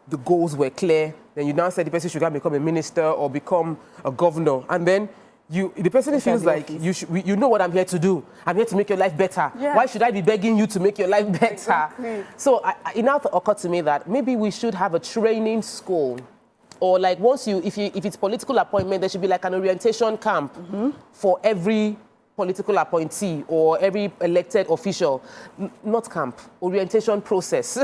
the goals were clear, then you now say the person should become a minister or become a governor, and then the person feels like you know what I'm here to do. I'm here to make your life better. Yeah. Why should I be begging you to make your life better? Exactly. So it now occurred to me that maybe we should have a training school, or like if it's political appointment, there should be like an orientation camp for every political appointee or every elected official. Not camp, orientation process,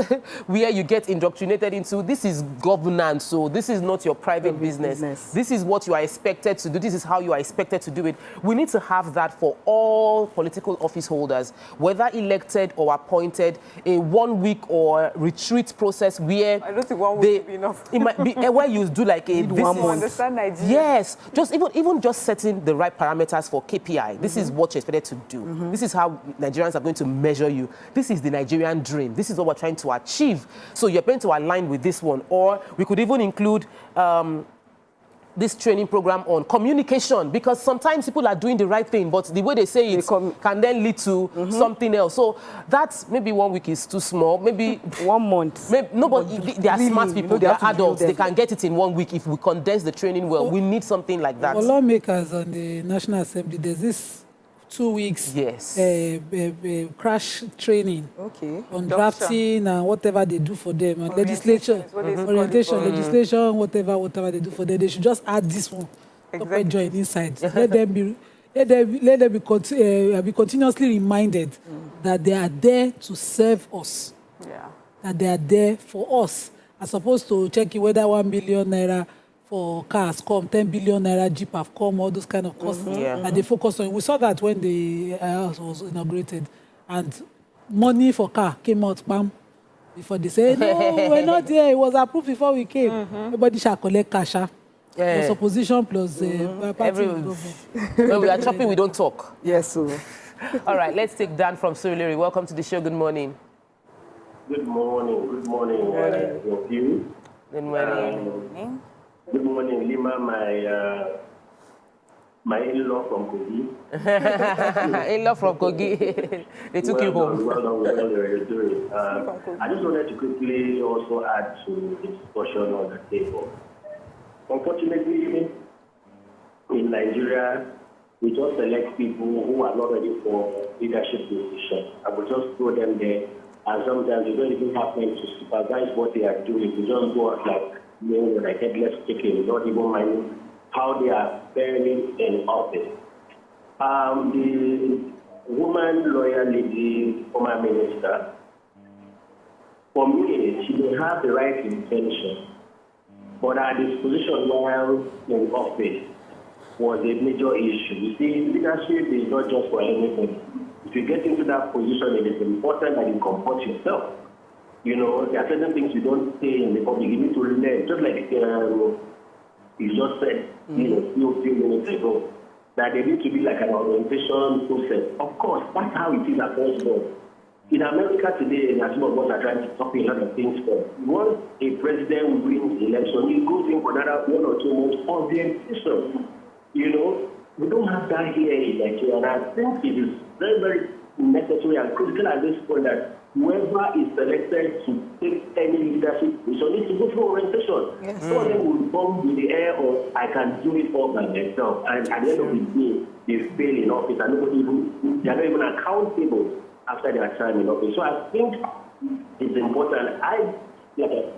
where you get indoctrinated into this is governance, so this is not your private business. This is what you are expected to do. This is how you are expected to do it. We need to have that for all political office holders, whether elected or appointed, a 1 week or retreat process where I don't think 1 week would be enough. It might be where you do like a this understand Nigeria. Yes, just even just setting the right parameters for KPI. This is what you're expected to do. This is how Nigerians are going to measure you. This is the Nigerian dream. This is what we're trying to achieve. So you're going to align with this one. Or we could even include this training program on communication, because sometimes people are doing the right thing, but the way they say it can then lead to something else. So that's maybe 1 week is too small. Maybe 1 month. Maybe, no, but they are smart people. They are adults. They can get it in 1 week if we condense the training well. We need something like that. For lawmakers on the National Assembly, there's this 2 weeks crash training on drafting and whatever they do for them, and legislation, orientation, legislation, whatever they do for them. They should just add this one Exactly. Join inside. Let them be continuously reminded that they are there to serve us. Yeah. That they are there for us, as opposed to checking whether 1 billion naira for cars come, 10 billion naira Jeep have come, all those kind of costs that they focus on. We saw that when the house was inaugurated, and money for car came out, bam, before they say, no, we're not there. It was approved before we came. Everybody shall collect cash. Plus opposition, plus party. When we are chopping, we don't talk. Yes, sir. All right, let's take Dan from Surulere. Welcome to the show. Good morning. Good morning. Good morning. You. Good morning. Good morning, Lima, my in-law from Kogi. In-law from Kogi. They took you home. Well done, you're doing. I just wanted to quickly also add to the discussion on the table. Unfortunately, in Nigeria, we just select people who are not ready for leadership positions. I will just throw them there, and sometimes you don't even have time to supervise what they are doing. You just go out like, like headless chicken, not even mind how they are faring in office. The woman lawyer lady, former minister, for me, she may have the right intention, but her disposition while in office was a major issue. You see, leadership is not just for anything. If you get into that position, it is important that you comport yourself. You know, there are certain things you don't say in the public. You need to learn. Just like you just said, few minutes ago, that there needs to be like an orientation process. Of course, that's how it is across the board. In America today, some of us are trying to copy a lot of things for. Once a president wins the election, he goes in for another 1 or 2 months orientation. You know, we don't have that here in Nigeria, and I think it is very, very necessary and critical at this point that whoever is selected to take any leadership position needs to go through orientation. Yes. Some of them will come with the air of, I can do it all by myself. And at the end of the day, they fail in office and they are not even accountable after their time in office. So I think it's important.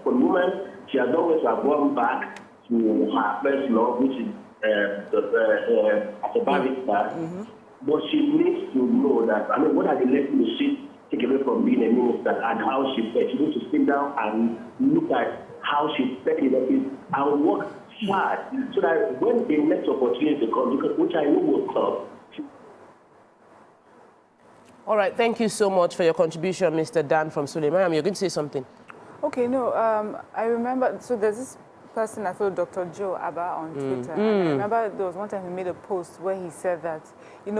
For a woman, she has always gone back to her first love, which is as a barrister. But she needs to know that, what are the lessons she take away from being a minister and how she fed? She needs to sit down and look at how she fed in office and work hard so that when the next opportunity comes, which I know will come. All right, thank you so much for your contribution, Mr. Dan from Suleiman. You're going to say something. Okay, no, I remember, so there's this person I follow, Dr. Joe Abba on Twitter. And I remember there was one time he made a post where he said that,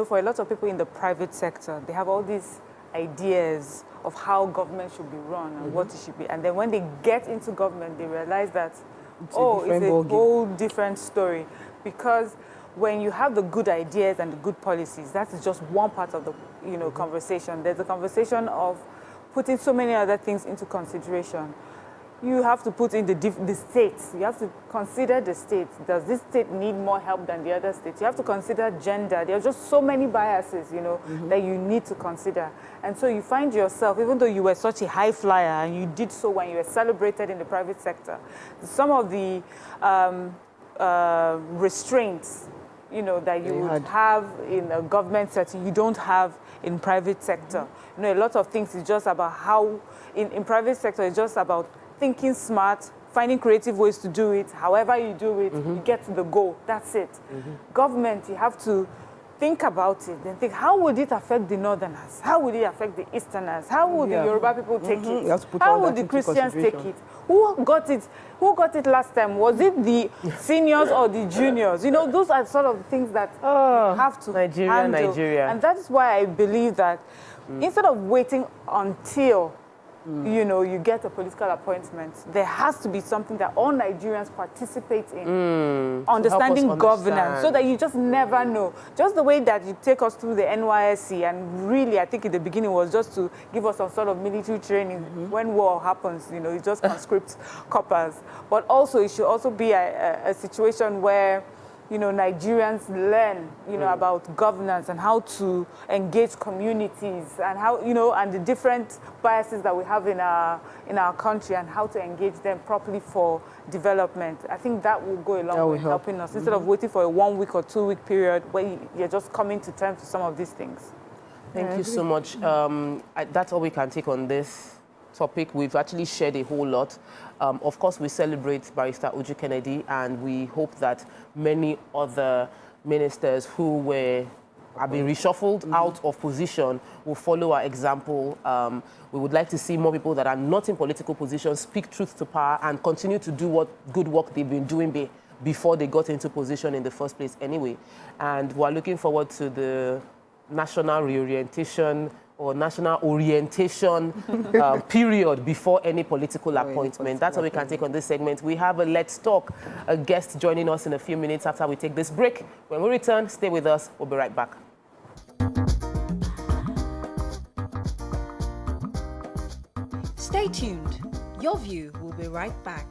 for a lot of people in the private sector, they have all these ideas of how government should be run and what it should be. And then when they get into government, they realize that, it's a whole different story. Because when you have the good ideas and the good policies, that is just one part of the conversation. There's a conversation of putting so many other things into consideration. You have to put in the states. You have to consider the states. Does this state need more help than the other states? You have to consider gender. There are just so many biases, that you need to consider. And so you find yourself, even though you were such a high flyer and you did so when you were celebrated in the private sector, some of the restraints, that you would have in a government setting, you don't have in private sector. A lot of things is just about how, in private sector, it's just about thinking smart, finding creative ways to do it. However you do it, you get to the goal. That's it. Government, you have to think about it and think, how would it affect the Northerners? How would it affect the Easterners? How would the Yoruba people take it? How would the Christians take it? Who got it? Who got it last time? Was it the seniors or the juniors? Those are sort of things that you have to handle. Nigeria. And that is why I believe that instead of waiting until you get a political appointment, there has to be something that all Nigerians participate in, understanding governance, so that you just never know. Just the way that you take us through the NYSC, and really, I think in the beginning was just to give us some sort of military training. When war happens, it just conscripts coppers. But also, it should also be a situation where Nigerians learn, about governance and how to engage communities and how, and the different biases that we have in our country and how to engage them properly for development. I think that will go a long way in helping us instead of waiting for a 1 week or 2 week period where you're just coming to terms with some of these things. Thank you so much. That's all we can take on this topic. We've actually shared a whole lot. Of course, we celebrate Barrister Uju Kennedy, and we hope that many other ministers who have been reshuffled out of position will follow our example. We would like to see more people that are not in political positions speak truth to power and continue to do what good work they've been doing before they got into position in the first place anyway. And we're looking forward to the national reorientation or national orientation period before any political appointment. That's all we can take on this segment. We have a Let's Talk, a guest joining us in a few minutes after we take this break. When we return, stay with us. We'll be right back. Stay tuned. Your View will be right back.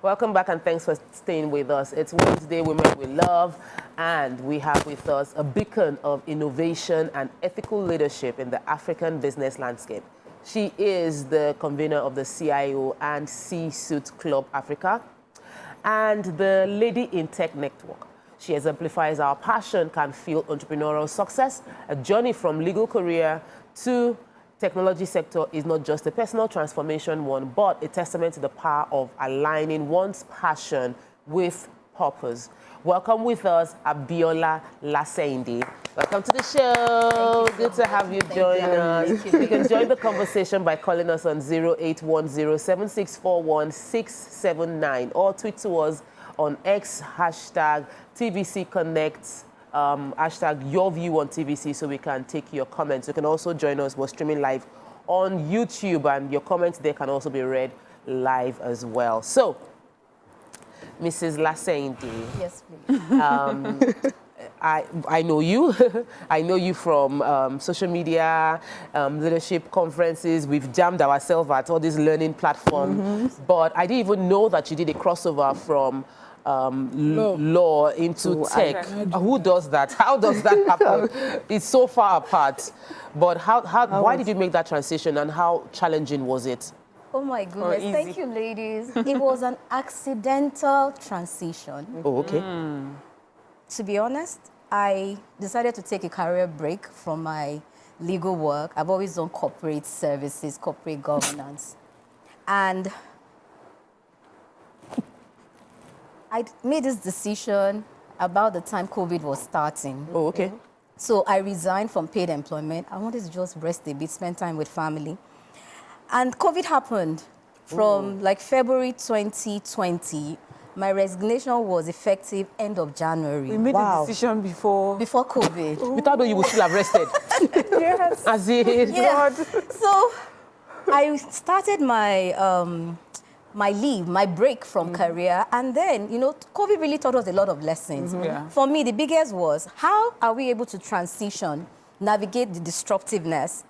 Welcome back and thanks for staying with us. It's Wednesday, Women We Love, and we have with us a beacon of innovation and ethical leadership in the African business landscape. She is the convener of the CIO and C-Suite Club Africa and the Lady in Tech Network. She exemplifies our passion can fuel entrepreneurial success. A journey from legal career to technology sector is not just a personal transformation one, but a testament to the power of aligning one's passion with purpose. Welcome with us, Abiola Laseinde. Welcome to the show. Good to have you join us. You can join the conversation by calling us on 0810-7641-679 or tweet to us on X hashtag TVC Connect. Hashtag your view on TVC so we can take your comments. You can also join us. We're streaming live on YouTube, and your comments there can also be read live as well. So, Mrs. Laseinde. Yes, please. I know you. I know you from social media, leadership conferences. We've jammed ourselves at all these learning platforms. But I didn't even know that you did a crossover from law into tech. Who does that? How does that happen? It's so far apart. But why did you make that transition, and how challenging was it? Oh my goodness, thank you, ladies. It was an accidental transition. Oh, okay. To be honest, I decided to take a career break from my legal work. I've always done corporate services, corporate governance. And I made this decision about the time COVID was starting. Oh, okay. So I resigned from paid employment. I wanted to just rest a bit, spend time with family. And COVID happened from like February 2020. My resignation was effective end of January. We made the decision before COVID. Without knowing you would still have rested. Yes. As in, Yeah. So I started my my break from career, and then COVID really taught us a lot of lessons. Yeah. For me, the biggest was how are we able to transition, navigate the disruptiveness.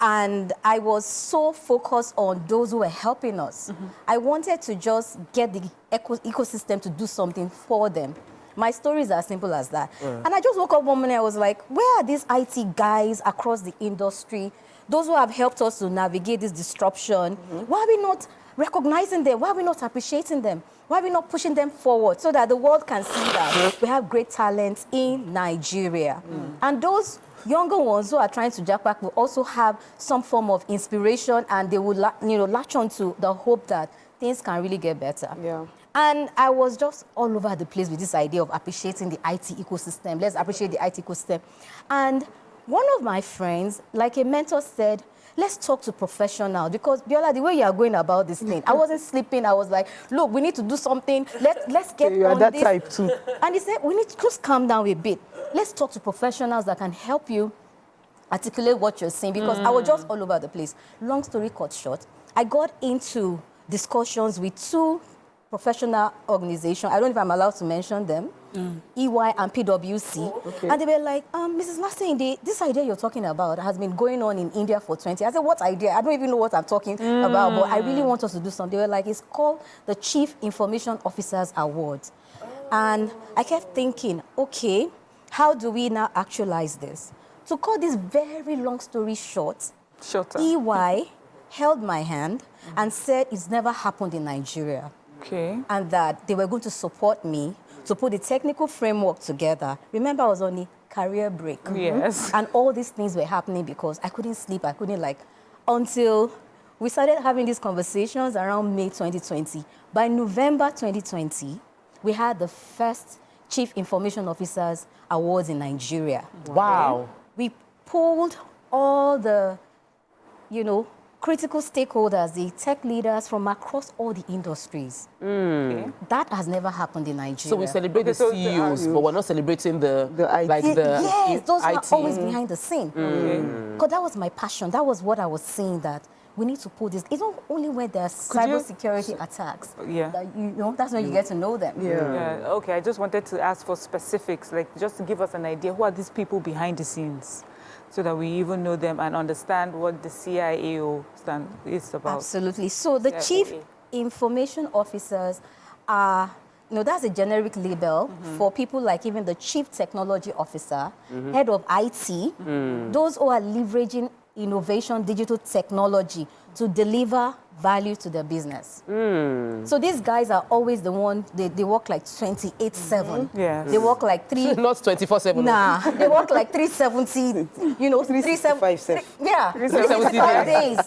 And I was so focused on those who were helping us. I wanted to just get the ecosystem to do something for them. My story is as simple as that. And I just woke up one morning, I was like, where are these IT guys across the industry, those who have helped us to navigate this disruption? Why are we not recognizing them? Why are we not appreciating them? Why are we not pushing them forward so that the world can see that we have great talent in Nigeria? And those younger ones who are trying to jack back will also have some form of inspiration, and they will latch on to the hope that things can really get better. Yeah. And I was just all over the place with this idea of appreciating the IT ecosystem. Let's appreciate the IT ecosystem. And one of my friends, like a mentor, said, let's talk to professionals, because Biola, the way you are going about this thing, I wasn't sleeping. I was like, look, we need to do something. Let's get You are on that this. type too. And he said, we need to just calm down a bit. Let's talk to professionals that can help you articulate what you're saying, because I was just all over the place. Long story cut short, I got into discussions with 2 professional organizations. I don't know if I'm allowed to mention them, EY and PwC. And they were like, Mrs. Masinde, this idea you're talking about has been going on in India for 20 years. I said, what idea? I don't even know what I'm talking about, but I really want us to do something. They were like, it's called the Chief Information Officers Awards. And I kept thinking, okay, how do we now actualize this? To cut this very long story short, EY held my hand and said it's never happened in Nigeria. Okay. And that they were going to support me to put the technical framework together. Remember, I was on a career break. Yes. And all these things were happening because I couldn't sleep. I couldn't until we started having these conversations around May 2020. By November 2020, we had the first Chief Information Officers Awards in Nigeria. Wow. We pulled all the, critical stakeholders, the tech leaders from across all the industries. That has never happened in Nigeria. So we celebrate the CEOs, but we're not celebrating the IT. Yes, those IT. were always behind the scene. Because that was my passion. That was what I was saying, that we need to pull this. It's not only when there's cybersecurity attacks that that's when you get to know them. Okay, I just wanted to ask for specifics, like just to give us an idea, who are these people behind the scenes, so that we even know them and understand what the CIAO is about. Absolutely. So the Chief Information Officers are, that's a generic label for people like even the Chief Technology Officer, Head of IT, those who are leveraging innovation, digital technology to deliver value to their business. So these guys are always the one, they work like 28/7. Yes. They work like not 24/7. Nah, they work like 370, 365. Yeah, 365 days.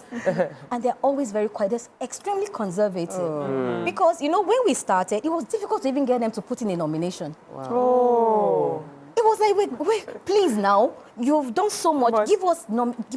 And they're always very quiet. They're extremely conservative. Because, when we started, it was difficult to even get them to put in a nomination. Wow. It was like, wait, please now, you've done so much. Give us,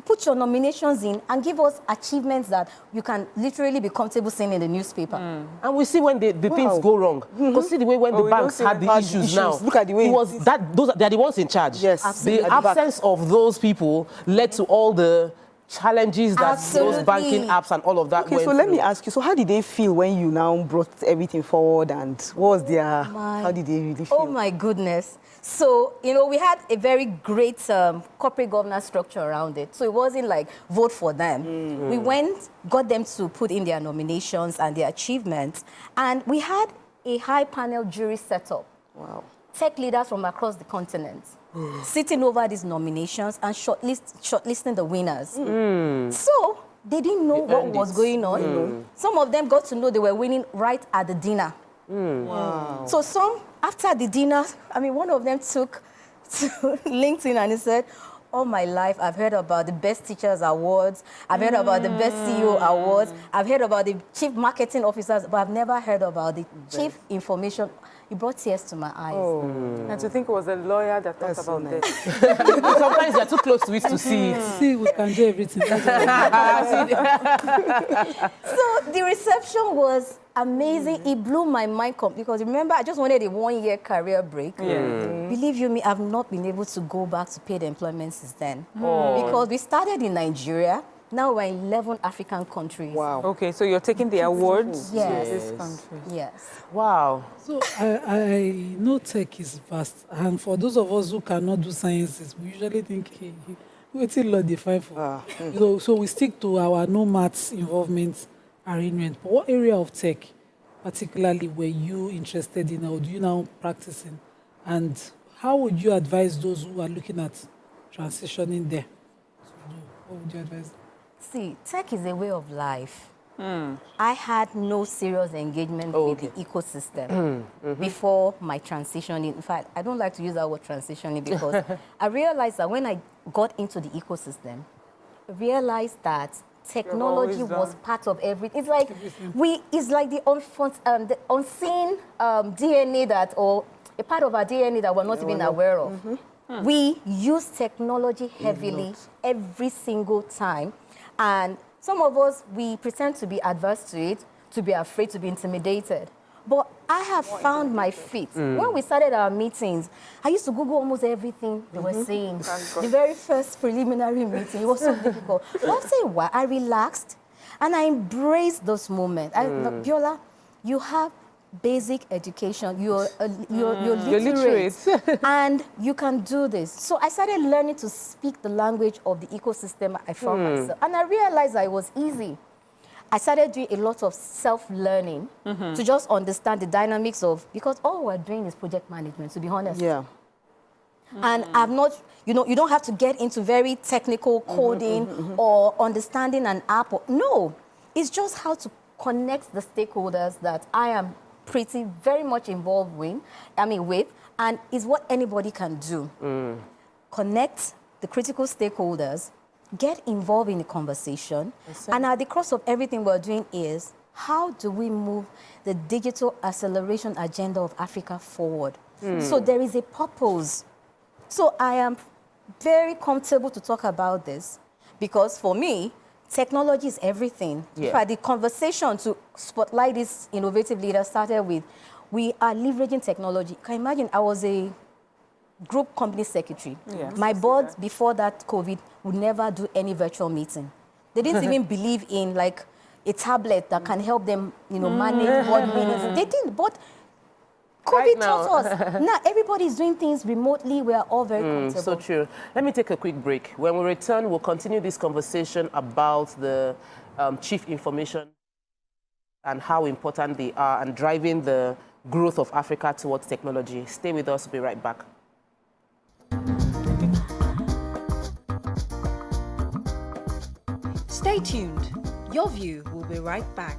put your nominations in and give us achievements that you can literally be comfortable seeing in the newspaper. And we see when the things go wrong. Because see the way when the banks had the issues now. Look at the way it was they're the ones in charge. Yes. Absolutely. The absence of those people led to all the challenges that those banking apps and all of that Okay, so let me ask you, so how did they feel when you now brought everything forward, and what was their, how did they really feel? Oh my goodness. So, we had a very great corporate governance structure around it. So it wasn't like vote for them. We got them to put in their nominations and their achievements. And we had a high panel jury set up. Wow. Tech leaders from across the continent sitting over these nominations and shortlisting the winners. So they didn't know what was going on. Some of them got to know they were winning right at the dinner. Wow. So after the dinner, one of them took to LinkedIn and he said, all my life, I've heard about the Best Teachers Awards, I've heard about the Best CEO Awards, I've heard about the Chief Marketing Officers, but I've never heard about the Chief Information. It brought tears to my eyes. And to think it was a lawyer that thought about this. Sometimes they're too close to it to see it. See, we can do everything. So the reception was amazing. It blew my mind because remember, I just wanted a 1-year career break. Believe you me, I've not been able to go back to paid employment since then. Because we started in Nigeria. Now we're in 11 African countries. Wow. Okay, so you're taking the awards Yes. to this country. Yes. Wow. So I know tech is vast, and for those of us who cannot do sciences, we usually think, hey, what's law define for? So we stick to our no maths involvement arrangement. But what area of tech, particularly, were you interested in, or do you now practicing? And how would you advise those who are looking at transitioning there? What would you advise them? See, tech is a way of life. I had no serious engagement with the ecosystem before my transitioning. In fact, I don't like to use that word transitioning because I realized that when I got into the ecosystem, I realized that technology was part of everything. It's like the unseen DNA or a part of our DNA that we're not even aware of. We use technology heavily every single time. And some of us, we pretend to be adverse to it, to be afraid, to be intimidated. But I have found my feet. When we started our meetings, I used to Google almost everything they were saying. The very first preliminary meeting, it was so difficult. But after a while, I relaxed and I embraced those moments. Biola, you have basic education. You're literate. And you can do this. So I started learning to speak the language of the ecosystem I found myself. And I realized that it was easy. I started doing a lot of self-learning to just understand the dynamics of, because all we're doing is project management, to be honest. Yeah. And I'm not, you don't have to get into very technical coding or understanding an app. No, it's just how to connect the stakeholders that I am very much involved with, and is what anybody can do. Connect the critical stakeholders, get involved in the conversation, and at the crux of everything we're doing is, how do we move the digital acceleration agenda of Africa forward? So there is a purpose. So I am very comfortable to talk about this, because for me, technology is everything. In fact, the conversation to spotlight this innovative leader started with, we are leveraging technology. Can you imagine, I was a group company secretary. My board, before that COVID, would never do any virtual meeting. They didn't even believe in like a tablet that can help them, manage board meetings. They didn't, but COVID taught us. Now everybody is doing things remotely. We are all very comfortable. So true. Let me take a quick break. When we return, we'll continue this conversation about the chief information and how important they are and driving the growth of Africa towards technology. Stay with us. We'll be right back. Stay tuned. Your View will be right back.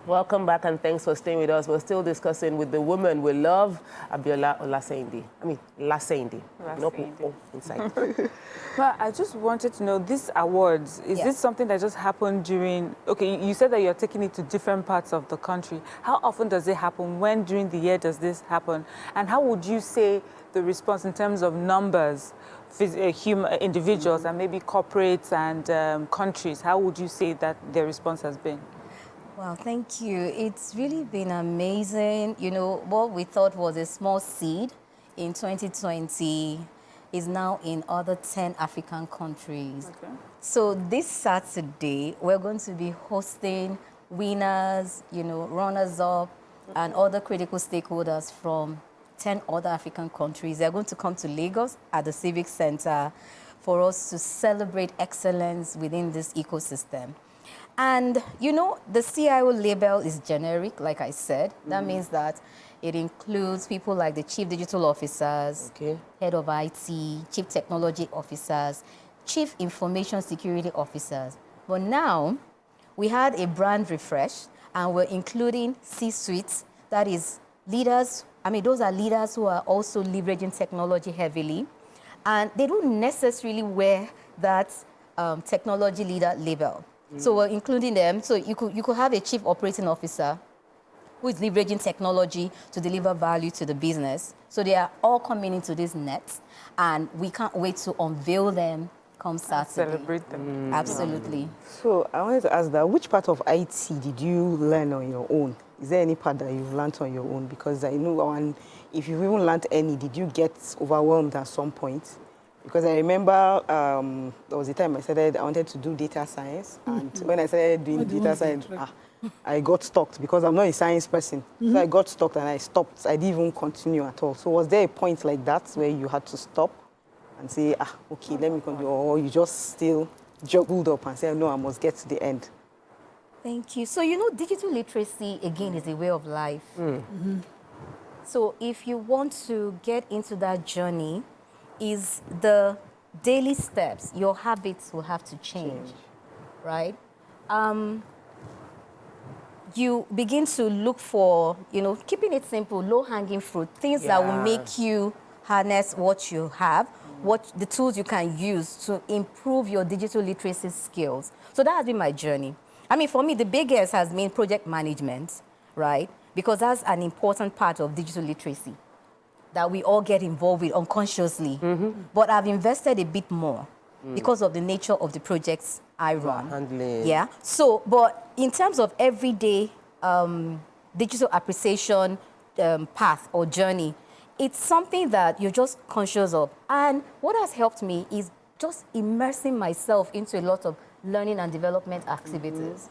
Welcome back and thanks for staying with us. We're still discussing with the woman we love, Abiola Olasendi. Lasendi. No people inside. Well, I just wanted to know, these awards, is this something that just happened during, okay, you said that you're taking it to different parts of the country. How often does it happen? When during the year does this happen? And how would you say the response in terms of numbers, individuals and maybe corporates and countries, how would you say that their response has been? Well, thank you. It's really been amazing. What we thought was a small seed in 2020 is now in other 10 African countries. Okay. So this Saturday, we're going to be hosting winners, runners-up, and other critical stakeholders from 10 other African countries. They're going to come to Lagos at the Civic Center for us to celebrate excellence within this ecosystem. And, the CIO label is generic, like I said. That means that it includes people like the chief digital officers, head of IT, chief technology officers, chief information security officers. But now, we had a brand refresh, and we're including C-suites, that is leaders. Those are leaders who are also leveraging technology heavily. And they don't necessarily wear that technology leader label. So we're including them. So you could have a chief operating officer who is leveraging technology to deliver value to the business. So they are all coming into this net, and we can't wait to unveil them come Saturday. Celebrate them. Absolutely. So I wanted to ask that, which part of IT did you learn on your own? Is there any part that you've learned on your own? Because I know, and if you've even learned any, did you get overwhelmed at some point? Because I remember there was a time I wanted to do data science. And when I started doing data science, I got stuck because I'm not a science person. So I got stuck and I stopped. I didn't even continue at all. So was there a point like that where you had to stop and say, okay, let me continue? Or you just still juggled up and said, no, I must get to the end? Thank you. So, digital literacy, again, is a way of life. So if you want to get into that journey, is the daily steps, your habits will have to change, right? you begin to look for, keeping it simple, low-hanging fruit, things that will make you harness what you have, what the tools you can use to improve your digital literacy skills. So that has been my journey. I mean, for me, the biggest has been project management, right? Because that's an important part of digital literacy that we all get involved with unconsciously. But I've invested a bit more because of the nature of the projects I run. Handling. Yeah. So, but in terms of everyday digital appreciation path or journey, it's something that you're just conscious of. And what has helped me is just immersing myself into a lot of learning and development activities.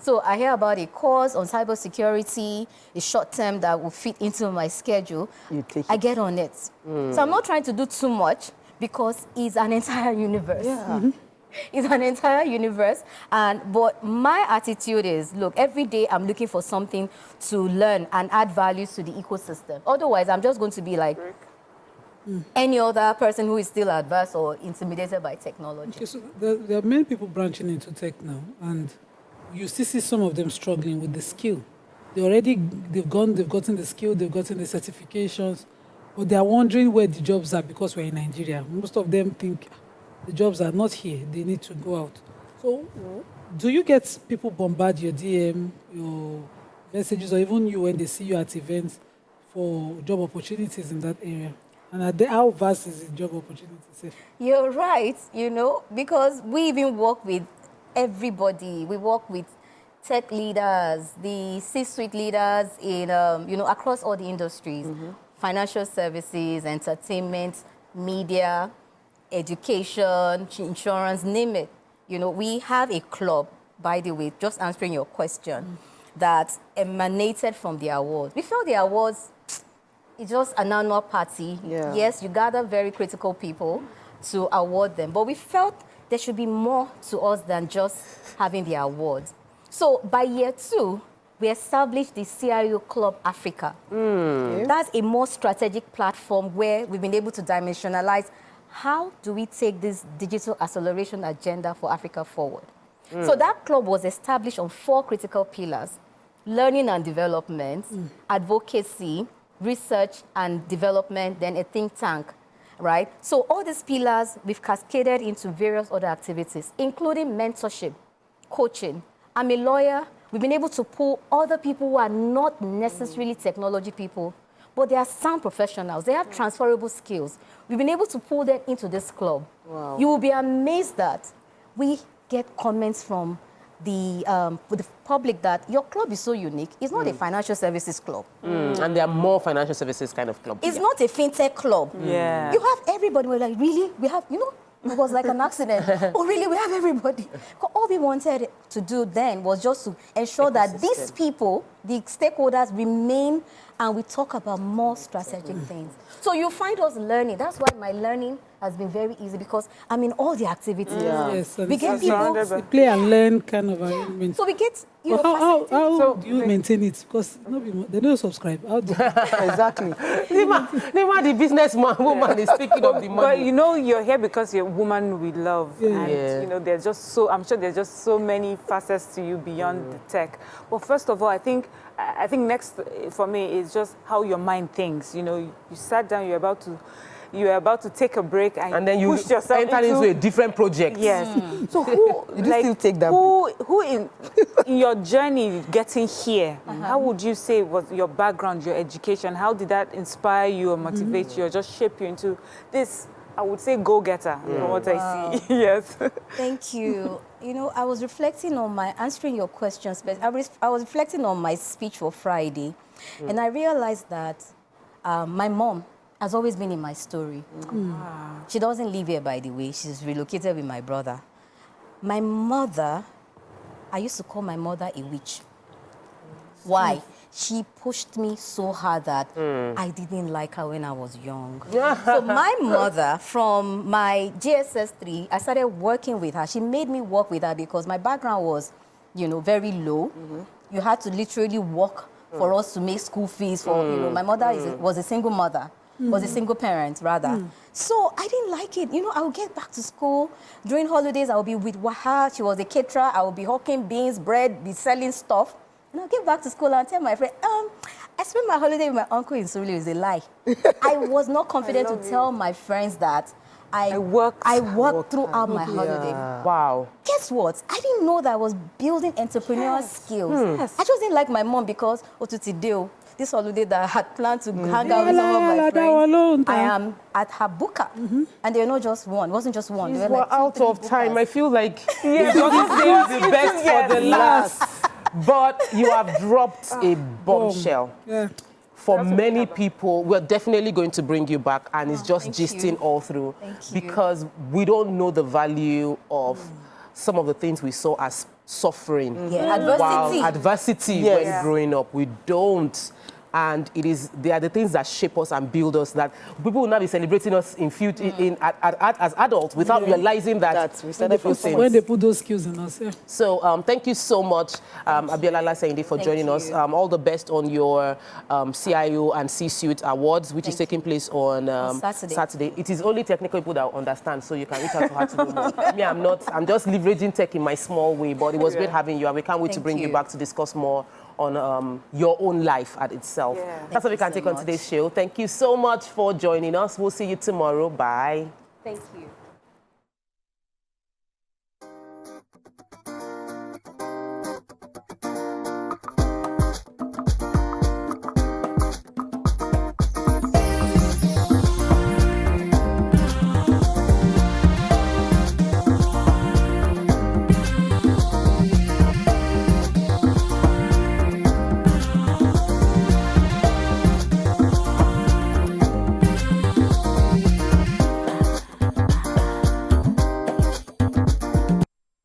So I hear about a course on cybersecurity, a short term that will fit into my schedule. I get on it. So I'm not trying to do too much because it's an entire universe. It's an entire universe. But my attitude is, look, every day I'm looking for something to learn and add values to the ecosystem. Otherwise, I'm just going to be like any other person who is still adverse or intimidated by technology. Okay, so there are many people branching into tech now, and you still see some of them struggling with the skill. They've gotten the skill, they've gotten the certifications, but they are wondering where the jobs are because we're in Nigeria. Most of them think the jobs are not here, they need to go out. So do you get people bombard your DM, your messages, or even you when they see you at events for job opportunities in that area? And how vast is the job opportunities? You're right, because we even work with everybody. We work with tech leaders, the C-suite leaders in, across all the industries, financial services, entertainment, media, education, insurance, name it. We have a club, by the way, just answering your question, that emanated from the awards. We felt the awards, it's just an annual party. Yes, you gather very critical people to award them, but we felt there should be more to us than just having the awards. So by year 2, we established the CIO Club Africa. That's a more strategic platform where we've been able to dimensionalize how do we take this digital acceleration agenda for Africa forward. So that club was established on 4 critical pillars: learning and development, advocacy, research and development, then a think tank. Right? So all these pillars, we've cascaded into various other activities, including mentorship, coaching. I'm a lawyer. We've been able to pull other people who are not necessarily technology people, but they are sound professionals. They have transferable skills. We've been able to pull them into this club. You will be amazed that we get comments from the public that your club is so unique. It's not a financial services club. And there are more financial services kind of clubs. It's not a fintech club. You have everybody. We're like, really? We have, it was like an accident. Oh, really? We have everybody. All we wanted to do then was just to ensure that these people, the stakeholders, remain and we talk about more strategic things. So you find us learning. That's why my learning has been very easy because I'm in all the activities. Yes, so we get people. a play and learn kind of arrangement. So we get, how do you maintain it? Because they don't subscribe. How do Exactly. Nima, the businessman, woman is speaking of the money. But you're here because you're a woman we love. And, there's just I'm sure there's just so many facets to you beyond the tech. Well, first of all, I think next for me is just how your mind thinks. You sat down, you're about to take a break and then you push yourself enter into a different project. Yes. So who still take that who in your journey getting here, how would you say was your background, your education? How did that inspire you or motivate you or just shape you into this, I would say, go-getter from what I see? Yes. Thank you. I was reflecting on answering your questions, but I was reflecting on my speech for Friday, and I realized that my mom has always been in my story. She doesn't live here, by the way. She's relocated with my brother. My mother, I used to call my mother a witch. Why? She pushed me so hard that I didn't like her when I was young. So my mother, from my GSS 3, I started working with her. She made me work with her because my background was, very low. You had to literally work for us to make school fees for, my mother was a single mother. Was a single parent, rather. So I didn't like it. I would get back to school. During holidays, I would be with her. She was a caterer. I would be hawking beans, bread, be selling stuff. And I'll get back to school and tell my friend, I spent my holiday with my uncle in Surulere. It's a lie. I was not confident to tell my friends that I worked throughout my holiday. Wow. Guess what? I didn't know that I was building entrepreneurial skills. I just didn't like my mom because, Otutideo, this holiday that I had planned to hang out with some of my friends, I am at her buka. And they were not just one. It wasn't just one. They were We're like out of time. I feel like we just saved the best for the last. But you have dropped a bombshell. For many people, we're definitely going to bring you back, and it's just gisting all through. Because we don't know the value of some of the things we saw as suffering. Adversity. Adversity when growing up. We don't. And they are the things that shape us and build us, that people will now be celebrating us in future as adults without realizing that we started from when they put those skills in us. So thank you so much, Abiola Lasayinde, for joining us. All the best on your CIO and C-Suite Awards, which is taking place on Saturday. It is only technical people that understand, so you can reach out to her to do more. Me, I'm just leveraging tech in my small way, but it was great having you, and we can't wait to bring you back to discuss more on your own life at itself. That's what we can take on today's show. Thank you so much for joining us. We'll see you tomorrow. Bye. Thank you.